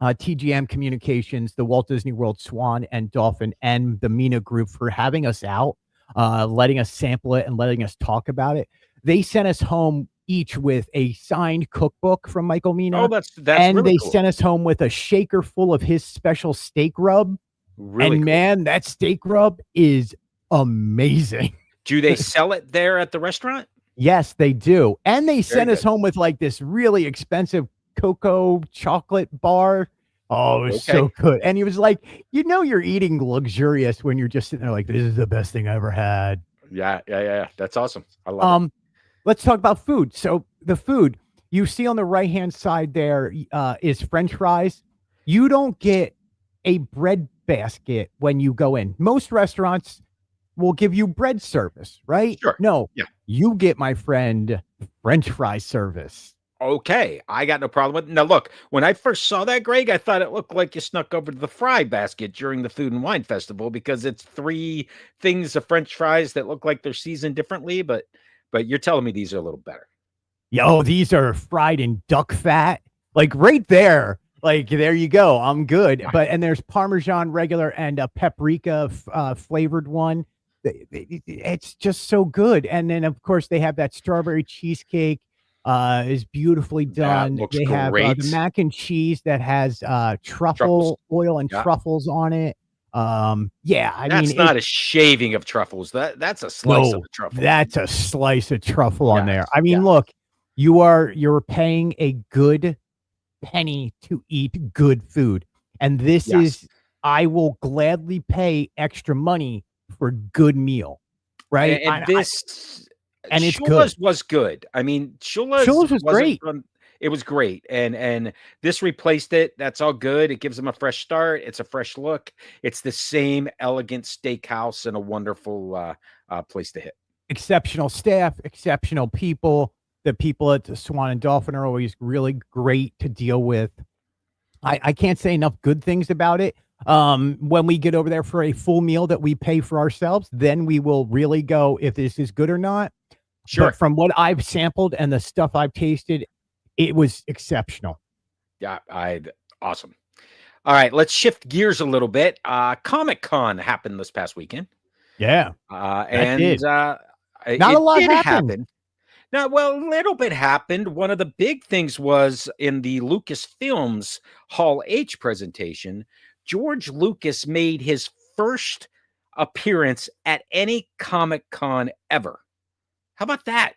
TGM Communications, the Walt Disney World Swan and Dolphin, and the Mina Group for having us out, letting us sample it and letting us talk about it. They sent us home each with a signed cookbook from Michael Mina.
Oh, that's
and
really
they
cool.
sent us home with a shaker full of his special steak rub.
Really
And
cool.
man, that steak rub is amazing.
Do they sell it there at the restaurant?
Yes, they do. And they
Very
sent us
good.
home with like this really expensive cocoa chocolate bar. Oh, it was so good. And he was like, you're eating luxurious when you're just sitting there like, this is the best thing I ever had.
Yeah. That's awesome. I love it.
Let's talk about food. So the food you see on the right-hand side there is French fries. You don't get a bread basket when you go in. Most restaurants will give you bread service, right?
Sure.
No,
Yeah.
you get, my friend, French fry service.
Okay, I got no problem with it. Now, look, when I first saw that, Greg, I thought it looked like you snuck over to the fry basket during the Food and Wine Festival because it's 3 things of French fries that look like they're seasoned differently, but you're telling me these are a little better.
Yo, these are fried in duck fat. Like right there. Like there you go. I'm good. And there's Parmesan regular and a paprika flavored one. It's just so good. And then of course they have that strawberry cheesecake. Is beautifully done.
looks
They have
great.
the mac and cheese that has truffle oil and truffles on it.
That's not a shaving of truffles. That's a slice of a truffle.
That's a slice of truffle on there.
Yes,
I mean,
yes.
look, you're paying a good penny to eat good food. And this is, I will gladly pay extra money for a good meal. Right.
And it's
good.
Shula's was good. I mean, Shula's
was great.
It was great. And this replaced it. That's all good. It gives them a fresh start. It's a fresh look. It's the same elegant steakhouse and a wonderful place to hit.
Exceptional staff, exceptional people. The people at the Swan and Dolphin are always really great to deal with. I can't say enough good things about it. When we get over there for a full meal that we pay for ourselves, then we will really go if this is good or not.
Sure.
But from what I've sampled and the stuff I've tasted, it was exceptional.
Yeah, awesome. All right, let's shift gears a little bit. Comic-Con happened this past weekend.
Yeah.
And
not a lot happened.
Now, well, a little bit happened. One of the big things was in the Lucasfilms Hall H presentation, George Lucas made his first appearance at any Comic-Con ever. How about that?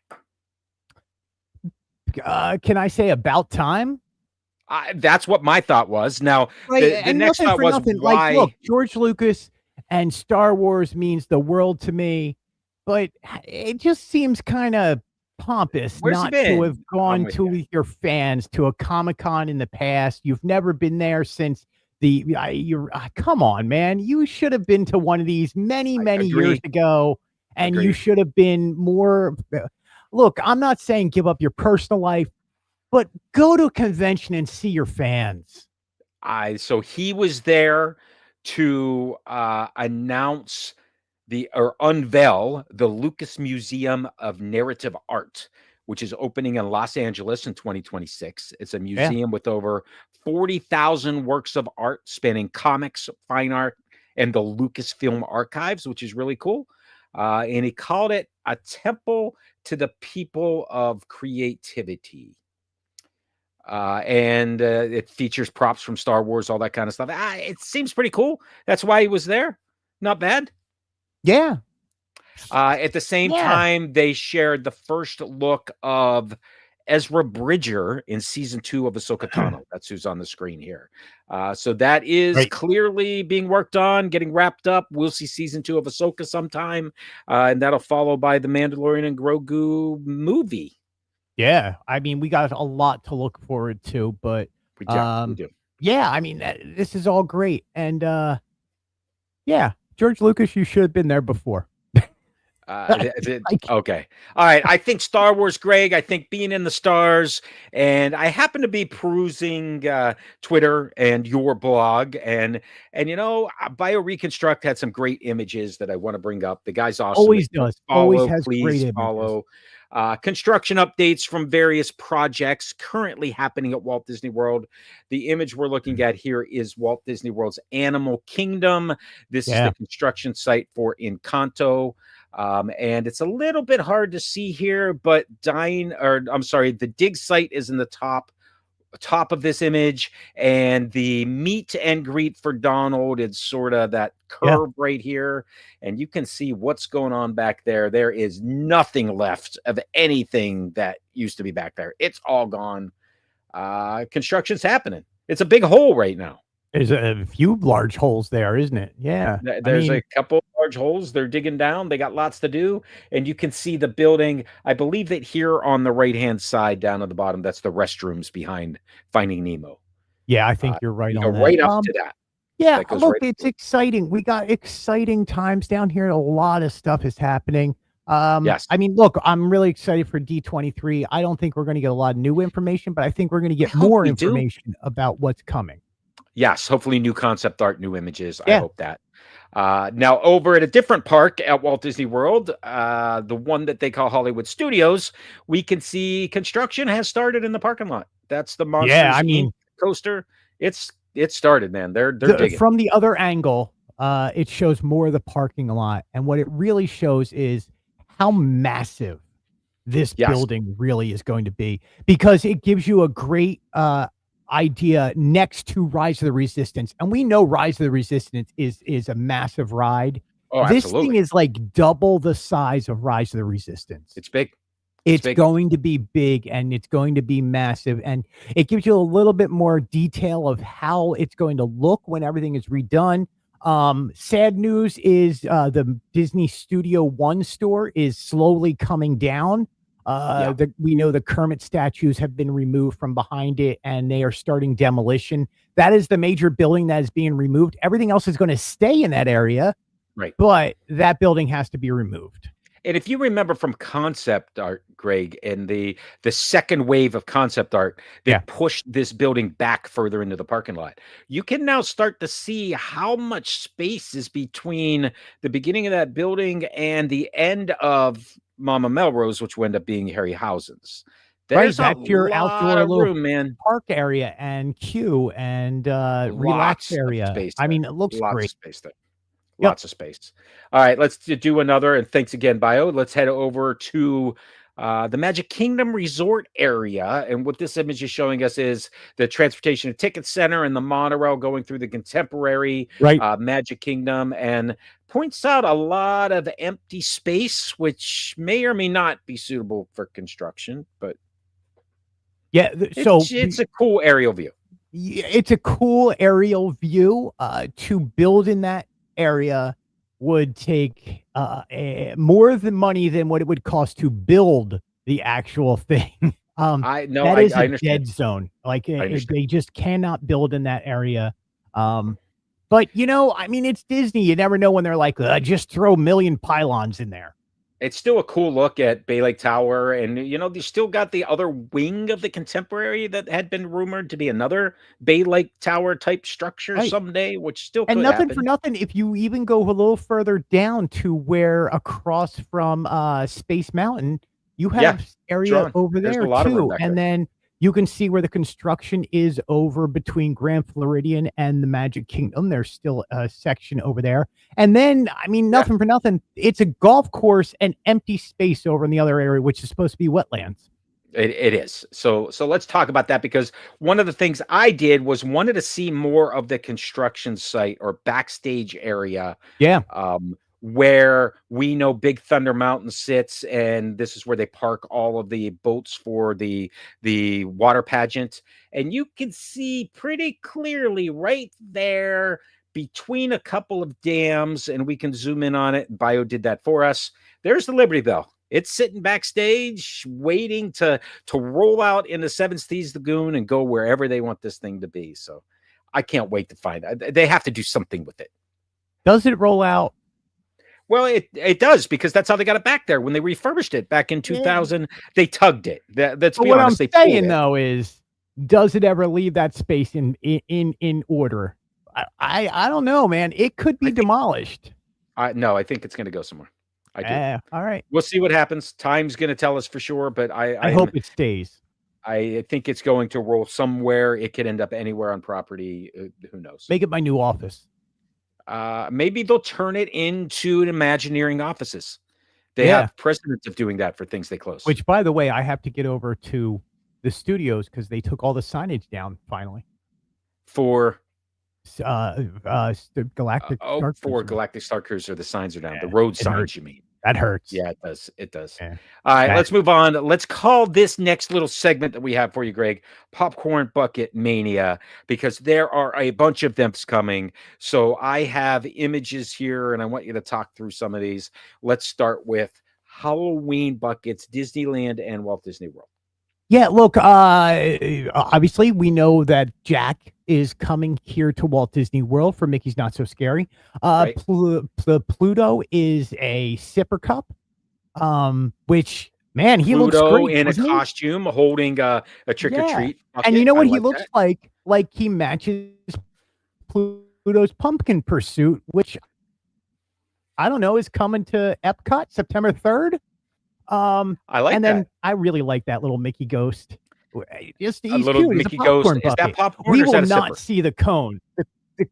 Can I say about time?
That's what my thought was. Now, the next thought was why.
Like, look, George Lucas and Star Wars means the world to me, but it just seems kind of pompous not to have gone to your fans to a Comic-Con in the past. You've never been there since come on, man. You should have been to one of these many years ago, and you should have been more. Look, I'm not saying give up your personal life, but go to a convention and see your fans.
So he was there to announce unveil the Lucas Museum of Narrative Art, which is opening in Los Angeles in 2026. It's a
Yeah.
museum with over 40,000 works of art spanning comics, fine art, and the Lucasfilm archives, which is really cool. And he called it a temple to the people of creativity. And it features props from Star Wars, all that kind of stuff. It seems pretty cool. That's why he was there. Not bad.
Yeah.
At the same
Yeah.
time, they shared the first look of Ezra Bridger in season 2 of Ahsoka Tano. That's who's on the screen here. So that is
Right.
clearly being worked on, getting wrapped up. We'll see season 2 of Ahsoka sometime, and that'll follow by the Mandalorian and Grogu movie.
Yeah. I mean, we got a lot to look forward to, but
We do.
yeah, I mean, this is all great. And yeah, George Lucas, you should have been there before.
Okay. All right. I think Star Wars, Greg. I think being in the stars, and I happen to be perusing Twitter and your blog, and BioReconstruct had some great images that I want to bring up. The guy's awesome.
Always does. Always has great
Please
images.
follow. Construction updates from various projects currently happening at Walt Disney World. The image we're looking at here is Walt Disney World's Animal Kingdom. This is the construction site for Encanto. And it's a little bit hard to see here, but the dig site is in the top of this image, and the meet and greet for Donald is sort of that curve right here, and you can see what's going on back there. There is nothing left of anything that used to be back there. It's all gone. Construction's happening. It's a big hole right now.
There's a few large holes there, isn't it? Yeah.
There's a couple large holes. They're digging down. They got lots to do. And you can see the building. I believe that here on the right-hand side down at the bottom, that's the restrooms behind Finding Nemo.
Yeah, I think you're right on that.
Right up to that.
Yeah, look, it's exciting. We got exciting times down here. A lot of stuff is happening.
Yes.
I mean, look, I'm really excited for D23. I don't think we're going to get a lot of new information, but I think we're going to get more information about what's coming.
Yes, hopefully new concept art, new images. I hope that. Now, over at a different park at Walt Disney World, the one that they call Hollywood Studios, we can see construction has started in the parking lot. That's the Monsters Inc. coaster. It's started, man. They're digging.
From the other angle, it shows more of the parking lot, and what it really shows is how massive this building really is going to be, because it gives you a great idea next to Rise of the Resistance, and we know Rise of the Resistance is a massive ride. This thing is like double the size of Rise of the Resistance.
It's big.
It's going to be big, and it's going to be massive, and it gives you a little bit more detail of how it's going to look when everything is redone. Sad news is the Disney Studio One store is slowly coming down. We know the Kermit statues have been removed from behind it, and they are starting demolition. That is the major building that is being removed. Everything else is going to stay in that area,
right?
But that building has to be removed.
And if you remember from concept art, Greg, and the second wave of concept art that pushed this building back further into the parking lot, you can now start to see how much space is between the beginning of that building and the end of Mama Melrose, which will end up being Harryhausen's. There's
that's your outdoor little
room, man.
Park area and queue and relax area. I mean, it looks great.
Of space there. Lots of space. All right, let's do another. And thanks again, Bio. Let's head over to the Magic Kingdom Resort area. And what this image is showing us is the Transportation and Ticket Center and the monorail going through the contemporary Magic Kingdom, and points out a lot of empty space, which may or may not be suitable for construction. But it's a cool aerial view.
It's a cool aerial view. To build in that area would take more than money than what it would cost to build the actual thing.
I
understand. Dead zone. Like they just cannot build in that area. But I mean, it's Disney. You never know when they're like, just throw a million pylons in there.
It's still a cool look at Bay Lake Tower, and they still got the other wing of the Contemporary that had been rumored to be another Bay Lake Tower type structure
Right.
someday, which still
And
could
nothing for
happen.
nothing, if you even go a little further down to where across from Space Mountain, you
Yeah,
have area
John,
over
there's a
there
lot of room
too.
back
And
there.
then you can see where the construction is over between Grand Floridian and the Magic Kingdom. There's still a section over there. And then, I mean,
Yeah.
nothing for nothing, it's a golf course and empty space over in the other area, which is supposed to be wetlands.
It is. So let's talk about that, because one of the things I did was wanted to see more of the construction site or backstage area,
Yeah.
where we know Big Thunder Mountain sits, and this is where they park all of the boats for the water pageant. And you can see pretty clearly right there between a couple of dams, and we can zoom in on it. Bio did that for us. There's the Liberty Bell. It's sitting backstage waiting to roll out into Seven Seas Lagoon and go wherever they want this thing to be. So I can't wait to find it. They have to do something with it.
Does it roll out?
Well, it does, because that's how they got it back there when they refurbished it back in 2000. They tugged it. Let's
But
be
what
honest.
I'm
They pulled
saying
it.
though is, does it ever leave that space in order? I don't know, man. It could be demolished.
No, I think it's going to go somewhere. I do.
All right.
We'll see what happens. Time's going to tell us for sure, but
I hope it stays.
I think it's going to roll somewhere. It could end up anywhere on property. Who knows?
Make it my new office.
Maybe they'll turn it into an Imagineering offices. They
Yeah.
have precedents of doing that for things they close.
Which, by the way, I have to get over to the studios because they took all the signage down finally.
For
the Galactic Star
for
Cruiser.
Galactic Star Cruiser, the signs are down.
Yeah,
The road
it
signs,
hurts.
you mean?
That hurts.
Yeah, it does. It does.
Yeah.
All right, let's move on. Let's call this next little segment that we have for you, Greg, Popcorn Bucket Mania, because there are a bunch of them coming. So I have images here, and I want you to talk through some of these. Let's start with Halloween buckets, Disneyland and Walt Disney World.
Yeah, look, obviously we know that Jack is coming here to Walt Disney World for Mickey's Not So Scary.
Right.
Pluto is a sipper cup, which, man, he looks
Pluto
great
in a
doesn't he?
costume holding a trick or
Yeah.
treat.
And you know what
I
he looks
that.
like he matches Pluto's pumpkin pursuit, which I don't know is coming to Epcot September 3rd.
I like
and
that.
then I really like that little Mickey ghost. Just he's
A little
cute.
Mickey
He's a popcorn
ghost. Is that
bucket.
popcorn
We
or is
will
that a
not
sipper?
see the cone.
The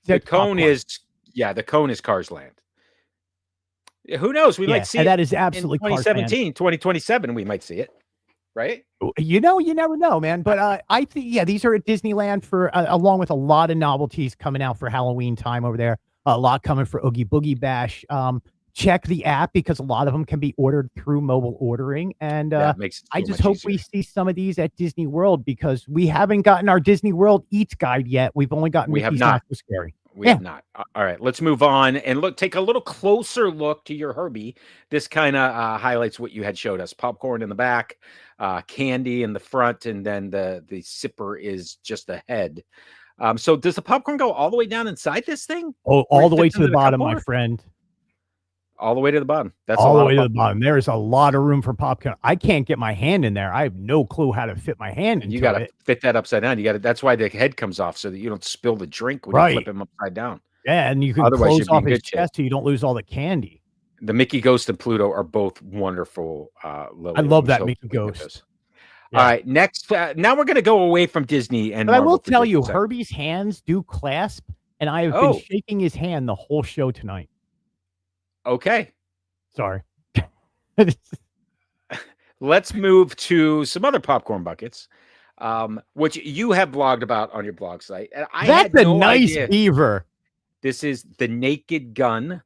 That's
cone
popcorn.
the cone is Cars Land. Who knows? We might see
and
it
that is
in
absolutely Cars Land.
2017, 2027. We might see it, right?
You never know, man. But I think, these are at Disneyland for along with a lot of novelties coming out for Halloween time over there. A lot coming for Oogie Boogie Bash. Check the app because a lot of them can be ordered through mobile ordering. And
That makes it
I
so
just
much
hope
easier.
we see some of these at Disney World because we haven't gotten our Disney World Eats guide yet. We've only gotten
We have
Mickey's
not.
Not So Scary.
We have not. All right, let's move on and take a little closer look to your Herbie. This kind of highlights what you had showed us: popcorn in the back, candy in the front, and then the sipper is just ahead. So does the popcorn go all the way down inside this thing?
Oh,
Where
all
it
the way
fits
to the
into the
bottom, my
cupboard?
friend.
All the way to the bottom. That's
All
a
the
lot
way
of
to the bottom. There's a lot of room for popcorn. I can't get my hand in there. I have no clue how to fit my hand into
You got to
it.
fit that upside down. You got to. That's why the head comes off so that you don't spill the drink when you flip him upside down.
Yeah, and you can
Otherwise,
close
you'd be in
off his
good shape.
chest so you don't lose all the candy.
The Mickey Ghost and Pluto are both wonderful. Lily.
I love that
So
Mickey
we get
Ghost.
those.
Yeah.
All right, next. Now we're going to go away from Disney and.
But I
Marvel
will
for
tell
just a
you,
second.
Herbie's hands do clasp, and I have
Oh.
been shaking his hand the whole show tonight.
Okay,
Sorry.
let's move to some other popcorn buckets, which you have blogged about on your blog site. And I
That's
had
a
no
nice
idea.
beaver.
This is the Naked Gun.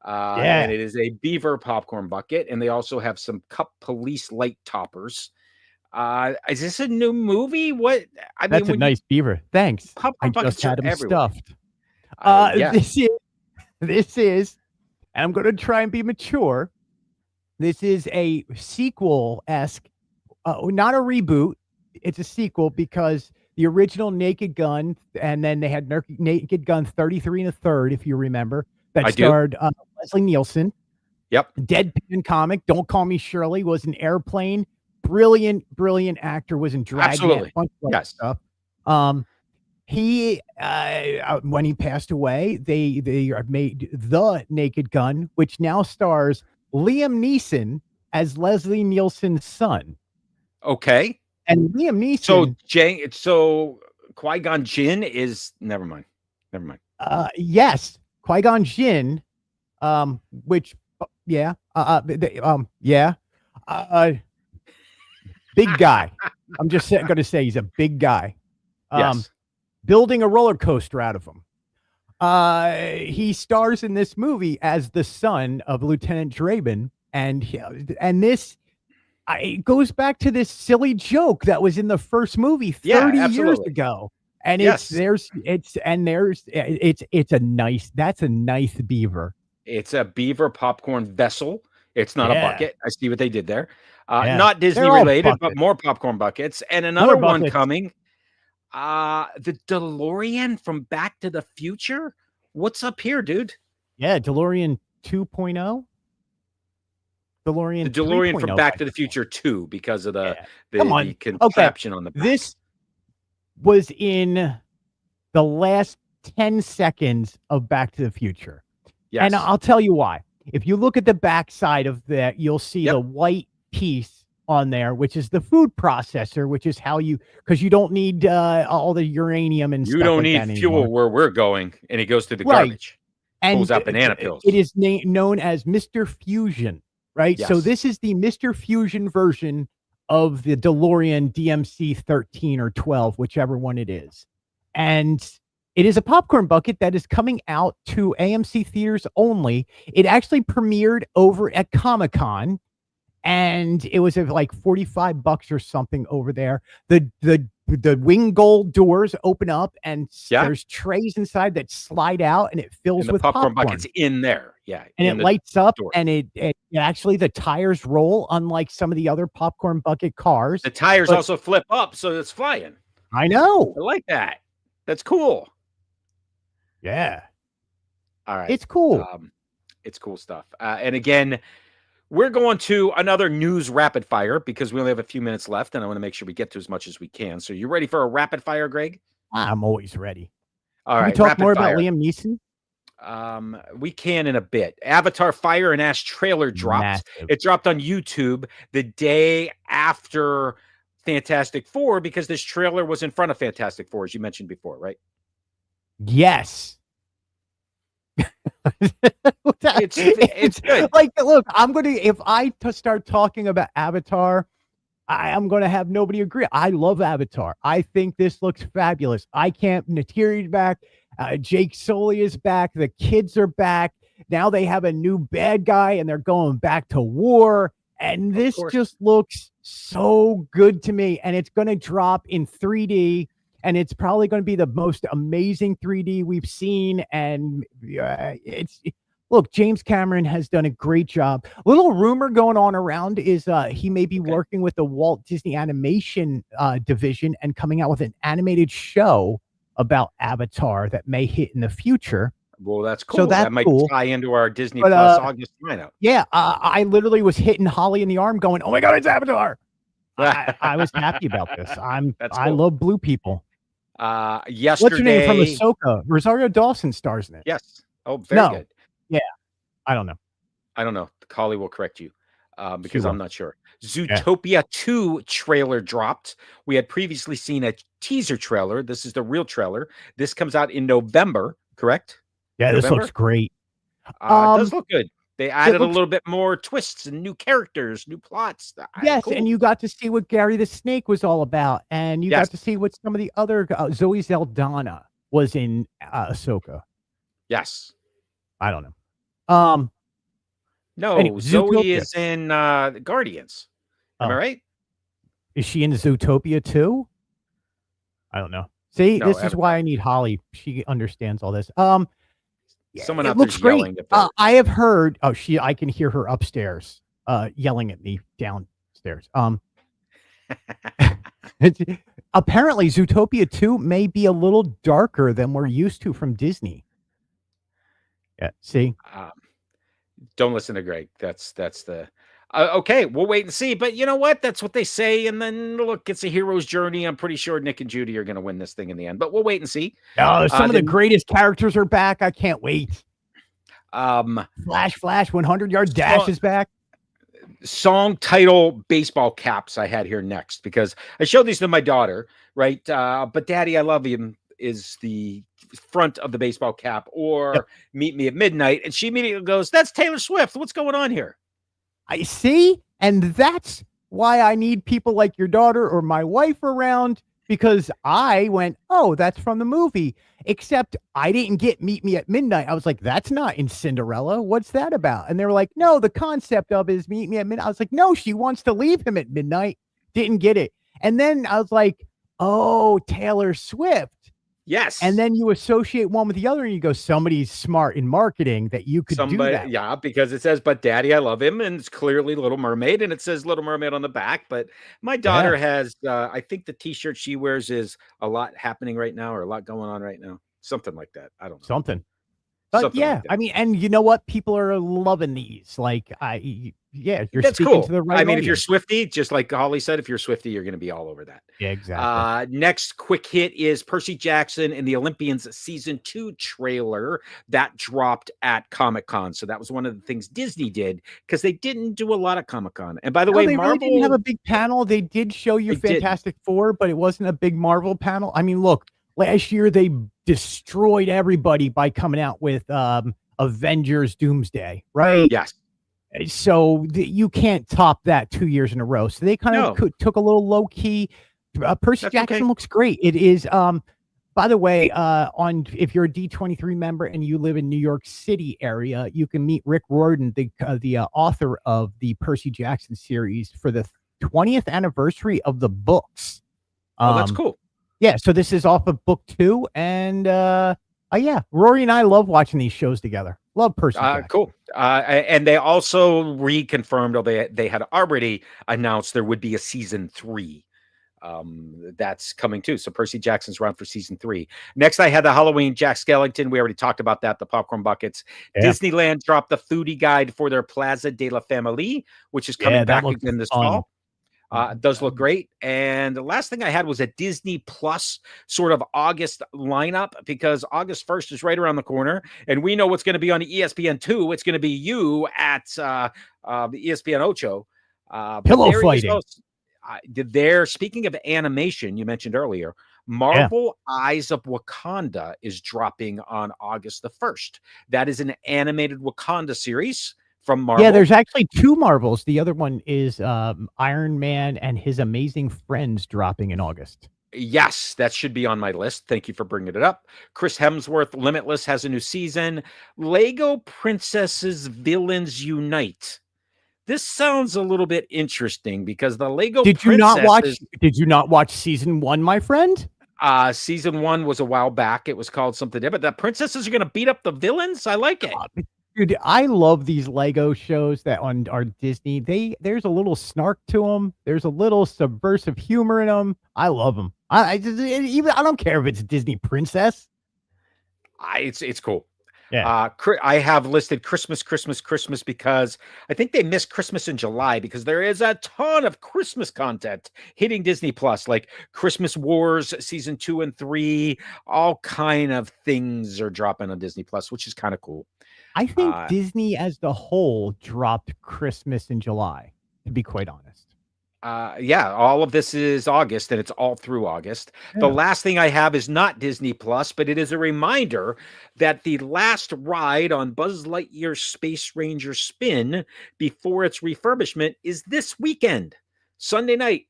And it is a beaver popcorn bucket, and they also have some Cup Police light toppers. Is this a new movie? What? I
That's
mean,
a nice beaver. Thanks.
popcorn
I
buckets
just had
are
him
everywhere.
stuffed.
Yeah.
This is, and I'm going to try and be mature. This is a sequel-esque, not a reboot. It's a sequel because the original Naked Gun, and then they had Naked Gun 33 and a third, if you remember, that
I do.
starred Leslie Nielsen.
Yep.
Deadpan comic. Don't Call Me Shirley was an Airplane. Brilliant actor. Was in Dragnet.
Absolutely.
Bunch of
Yes.
stuff. He when he passed away, they made The Naked Gun, which now stars Liam Neeson as Leslie Nielsen's son.
Okay.
And Liam Neeson.
So Qui-Gon Jinn is never mind.
Yes, Qui-Gon Jinn. Which yeah. Big guy. I'm just going to say he's a big guy.
Yes.
Building a roller coaster out of him. He stars in this movie as the son of Lieutenant Draven, and this it goes back to this silly joke that was in the first movie 30 years ago. And that's a nice beaver.
It's a beaver popcorn vessel. It's not a bucket. I see what they did there. Not Disney related, but more popcorn buckets. And another one coming. The DeLorean from Back to the Future. What's up here, dude?
Yeah, DeLorean 2.0. The
DeLorean from Back to the Future 2 because of the contraption on the back.
This was in the last 10 seconds of Back to the Future. Yes. And I'll tell you why. If you look at the back side of that, you'll see the white piece on there, which is the food processor, which is how because you don't need all the uranium and stuff.
You don't need fuel where we're going, and it goes to the garbage. And pulls out banana peels.
It is known as Mr. Fusion, right? Yes. So this is the Mr. Fusion version of the DeLorean DMC 13 or 12, whichever one it is. And it is a popcorn bucket that is coming out to AMC theaters only. It actually premiered over at Comic-Con, and it was like $45 or something over there. The wing gold doors open up, and there's trays inside that slide out, and it fills with popcorn
buckets in there. Yeah,
and it lights up, and it actually the tires roll, unlike some of the other popcorn bucket cars.
The tires also flip up, so it's flying.
I know.
I like that. That's cool.
Yeah.
All right.
It's cool.
It's cool stuff. And again, we're going to another news rapid fire because we only have a few minutes left, and I want to make sure we get to as much as we can. So you ready for a rapid fire, Greg?
I'm always ready.
All right.
Can we talk more about Liam Neeson?
We can in a bit. Avatar Fire and Ash trailer dropped. Massive. It dropped on YouTube the day after Fantastic Four because this trailer was in front of Fantastic Four, as you mentioned before, right?
Yes.
it's good.
Like, look, if I start talking about Avatar, I'm going to have nobody agree. I love Avatar. I think this looks fabulous. I can't. Natiri's back. Jake Sully is back. The kids are back. Now they have a new bad guy, and they're going back to war. And this just looks so good to me. And it's going to drop in 3D. And it's probably going to be the most amazing 3D we've seen. And look, James Cameron has done a great job. A little rumor going on around is he may be working with the Walt Disney Animation division and coming out with an animated show about Avatar that may hit in the future.
Well, that's cool. So that might tie into our Disney Plus August lineup.
Yeah, I literally was hitting Holly in the arm going, oh my God, it's Avatar. I was happy about this. I love blue people.
Yesterday,
what's your name from Ahsoka? Rosario Dawson stars in it.
Yes. Oh, very good.
Yeah. I don't know.
Holly will correct you because I'm not sure. Zootopia 2 trailer dropped. We had previously seen a teaser trailer. This is the real trailer. This comes out in November, correct?
Yeah, November? This looks great.
It does look good. They added a little bit more twists and new characters, new plots.
Yes, cool. And you got to see what Gary the Snake was all about. And you got to see what some of the other... Zoe Saldana was in Ahsoka.
Yes.
I don't know.
No, anyway, Zoe is in Guardians. Am I right?
Is she in Zootopia too? I don't know. See, this is why I need Holly. She understands all this.
Someone out there's yelling.
I have heard. I can hear her upstairs, yelling at me downstairs. Apparently, Zootopia 2 may be a little darker than we're used to from Disney. Yeah. See,
Don't listen to Greg. That's the okay. We'll wait and see. But you know what? That's what they say. And then look, it's a hero's journey. I'm pretty sure Nick and Judy are going to win this thing in the end. But we'll wait and see.
Oh, some of the
Then,
greatest characters are back. I can't wait. Flash, 100-yard dash is back.
Song title baseball caps I had here next because I showed these to my daughter, right? But Daddy, I love him is the front of the baseball cap, or Meet Me at Midnight. And she immediately goes, that's Taylor Swift. What's going on here?
I see. And that's why I need people like your daughter or my wife around, because I went, oh, that's from the movie. Except I didn't get Meet Me at Midnight. I was like, that's not in Cinderella. What's that about? And they were like, no, the concept of it is Meet Me at Midnight. I was like, no, she wants to leave him at midnight. Didn't get it. And then I was like, oh, Taylor Swift.
Yes.
And then you associate one with the other and you go, somebody's smart in marketing that you could do that.
Yeah, because it says, but Daddy, I love him. And it's clearly Little Mermaid, and it says Little Mermaid on the back. But my daughter has, I think the t-shirt she wears is a lot happening right now, or a lot going on right now. Something like that. I don't know.
Something. But yeah, like I mean, and you know what? People are loving these. Like, you're
That's
speaking
cool.
to the right.
I mean, if
audience.
you're Swifty, just like Holly said, if you're Swifty, you're going to be all over that.
Yeah, exactly.
Next quick hit is Percy Jackson and the Olympians season 2 trailer that dropped at Comic-Con. So that was one of the things Disney did because they didn't do a lot of Comic-Con. And by the way,
they
Marvel
really didn't have a big panel. They did show you Fantastic Four, but it wasn't a big Marvel panel. I mean, look, last year they destroyed everybody by coming out with Avengers Doomsday, right?
Yes.
So you can't top that 2 years in a row. So they kind of took a little low key. Percy Jackson looks great. It is, by the way, if you're a D23 member and you live in New York City area, you can meet Rick Riordan, the author of the Percy Jackson series, for the 20th anniversary of the books.
Oh, that's cool.
Yeah, so this is off of book 2, and Rory and I love watching these shows together. Love Percy Jackson.
Cool. And they also reconfirmed, or they had already announced there would be a season 3. That's coming too. So Percy Jackson's around for season 3. Next, I had the Halloween Jack Skellington. We already talked about that. The popcorn buckets. Yeah. Disneyland dropped the foodie guide for their Plaza de la Familia, which is coming back again this fall. It does look great. And the last thing I had was a Disney Plus sort of August lineup, because August 1st is right around the corner. And we know what's going to be on ESPN 2. It's going to be you at the ESPN Ocho.
Pillow fighting.
There, speaking of animation, you mentioned earlier, Marvel Eyes of Wakanda is dropping on August the 1st. That is an animated Wakanda series from Marvel.
Yeah, there's actually 2 Marvels. The other one is Iron Man and His Amazing Friends dropping in August.
Yes, that should be on my list. Thank you for bringing it up. Chris Hemsworth, Limitless, has a new season. Lego Princesses Villains Unite. This sounds a little bit interesting because the Lego
Did you not watch season 1, my friend?
Season 1 was a while back. It was called something different. The princesses are going to beat up the villains. I like it.
Dude, I love these Lego shows that are Disney. There's a little snark to them. There's a little subversive humor in them. I love them. I don't care if it's a Disney princess.
It's cool.
Yeah.
I have listed Christmas because I think they missed Christmas in July, because there is a ton of Christmas content hitting Disney Plus, like Christmas Wars season 2 and 3. All kind of things are dropping on Disney Plus, which is kind of cool.
I think Disney as the whole dropped Christmas in July, to be quite honest.
All of this is August, and it's all through August. Yeah. The last thing I have is not Disney Plus, but it is a reminder that the last ride on Buzz Lightyear Space Ranger Spin before its refurbishment is this weekend, Sunday night.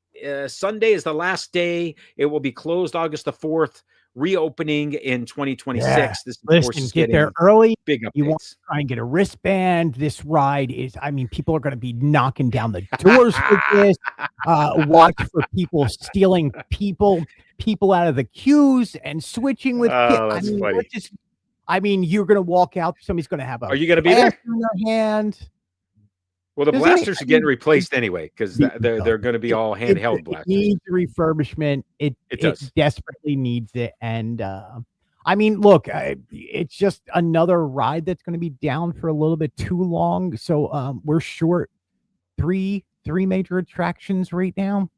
Sunday is the last day. It will be closed August the 4th. Reopening in 2026.
Yeah. Listen, get there early. Big updates. You want to try and get a wristband. This ride is, people are going to be knocking down the doors for this. Watch for people stealing people out of the queues and switching with
kids. That's
funny. You're going to walk out. Somebody's going to have
Are you going to be there?
In their hand.
Well, the blasters are getting replaced anyway, because they're going to be all handheld blasters.
It needs refurbishment. It desperately needs it. And I mean, look, it's just another ride that's going to be down for a little bit too long. So we're short three major attractions right now.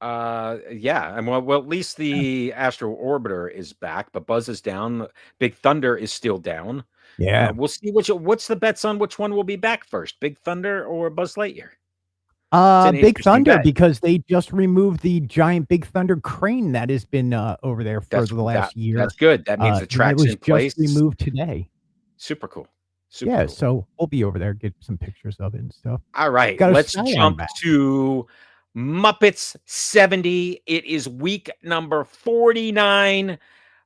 Yeah, and well, at least the Astro Orbiter is back, but Buzz is down. Big Thunder is still down.
Yeah.
We'll see what's the bets on which one will be back first, Big Thunder or Buzz Lightyear? an
Big
interesting
Thunder,
bet.
because they just removed the giant Big Thunder crane that has been over there for the last year.
That's good. That means the
It
track's
was
in place.
just removed today.
Super cool. Super
Yeah,
cool.
so we'll be over there, get some pictures of it and stuff.
All right,
Got a
let's
Skyline
jump
back.
to Muppets 70. It is week number 49.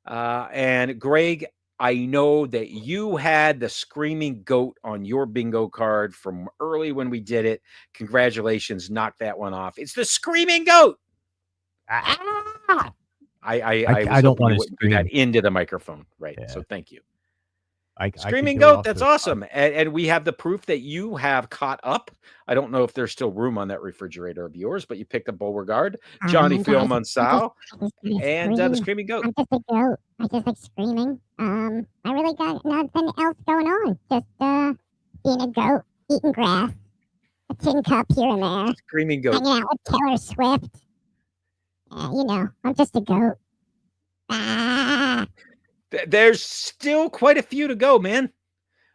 And Greg, I know that you had the Screaming Goat on your bingo card from early when we did it. Congratulations, knock that one off. It's the Screaming Goat.
Ah!
I
don't
want
wanna
to do that
scream.
into the microphone, right?
Yeah.
So thank you.
I could
Screaming
do it
Goat,
off
that's
the top.
awesome. And we have the proof that you have caught up. I don't know if there's still room on that refrigerator of yours, but you picked up Beauregard, Johnny Phil Mansell, and the Screaming Goat.
I'm just a goat. I just like screaming. I really got nothing else going on. Just being a goat, eating grass, a tin cup here and there,
Screaming Goat.
hanging out with Taylor Swift. I'm just a goat. Ah.
There's still quite a few to go, man.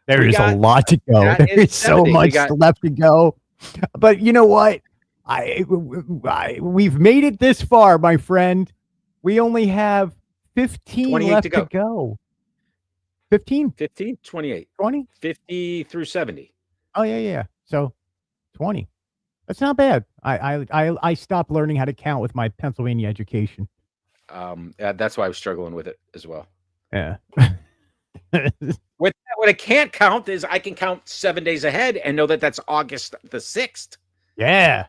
There is a lot to go.
that
There
is
is so
70. We
much
got-
left to go. But you know what? We've made it this far, my friend. We only have 15
28
left
to
to go. 15,
15, 28,
20?
50 through 70.
Oh yeah. So 20. That's not bad. I stopped learning how to count with my Pennsylvania education.
That's why I was struggling with it as well.
Yeah.
What I can't count is I can count 7 days ahead and know that that's August the 6th.
Yeah.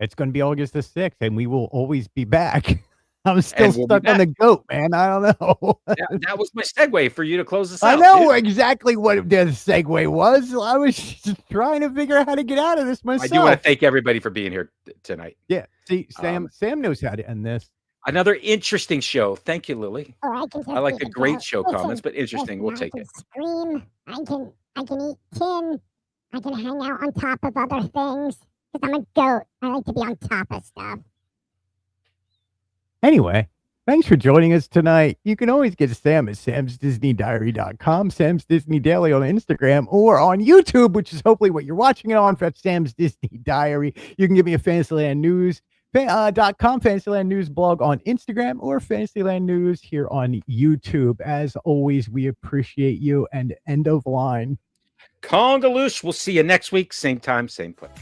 It's going to be August the 6th, and we will always be back. I'm still
we'll be
stuck on the goat, man. I don't know.
That was my segue for you to close this
I
out.
know
dude.
exactly what the segue was. I was just trying to figure out how to get out of this myself.
I do want to thank everybody for being here tonight.
Yeah. See, Sam knows how to end this.
Another interesting show. Thank you, Lily.
Or I can just
I like
be
the
a
great
goat.
show
Listen,
comments, but interesting. We'll
listen,
take
I
it.
can scream. I can eat tin. I can hang out on top of other things. Because I'm a goat. I like to be on top of stuff.
Anyway, thanks for joining us tonight. You can always get Sam at samsdisneydiary.com, Sam's Disney Daily on Instagram, or on YouTube, which is hopefully what you're watching it on. That's Sam's Disney Diary. You can give me a Fantasyland News. .com Fantasyland News blog on Instagram, or Fantasyland News here on YouTube. As always, we appreciate you, and end of line.
Congaloosh. We'll see you next week. Same time, same place.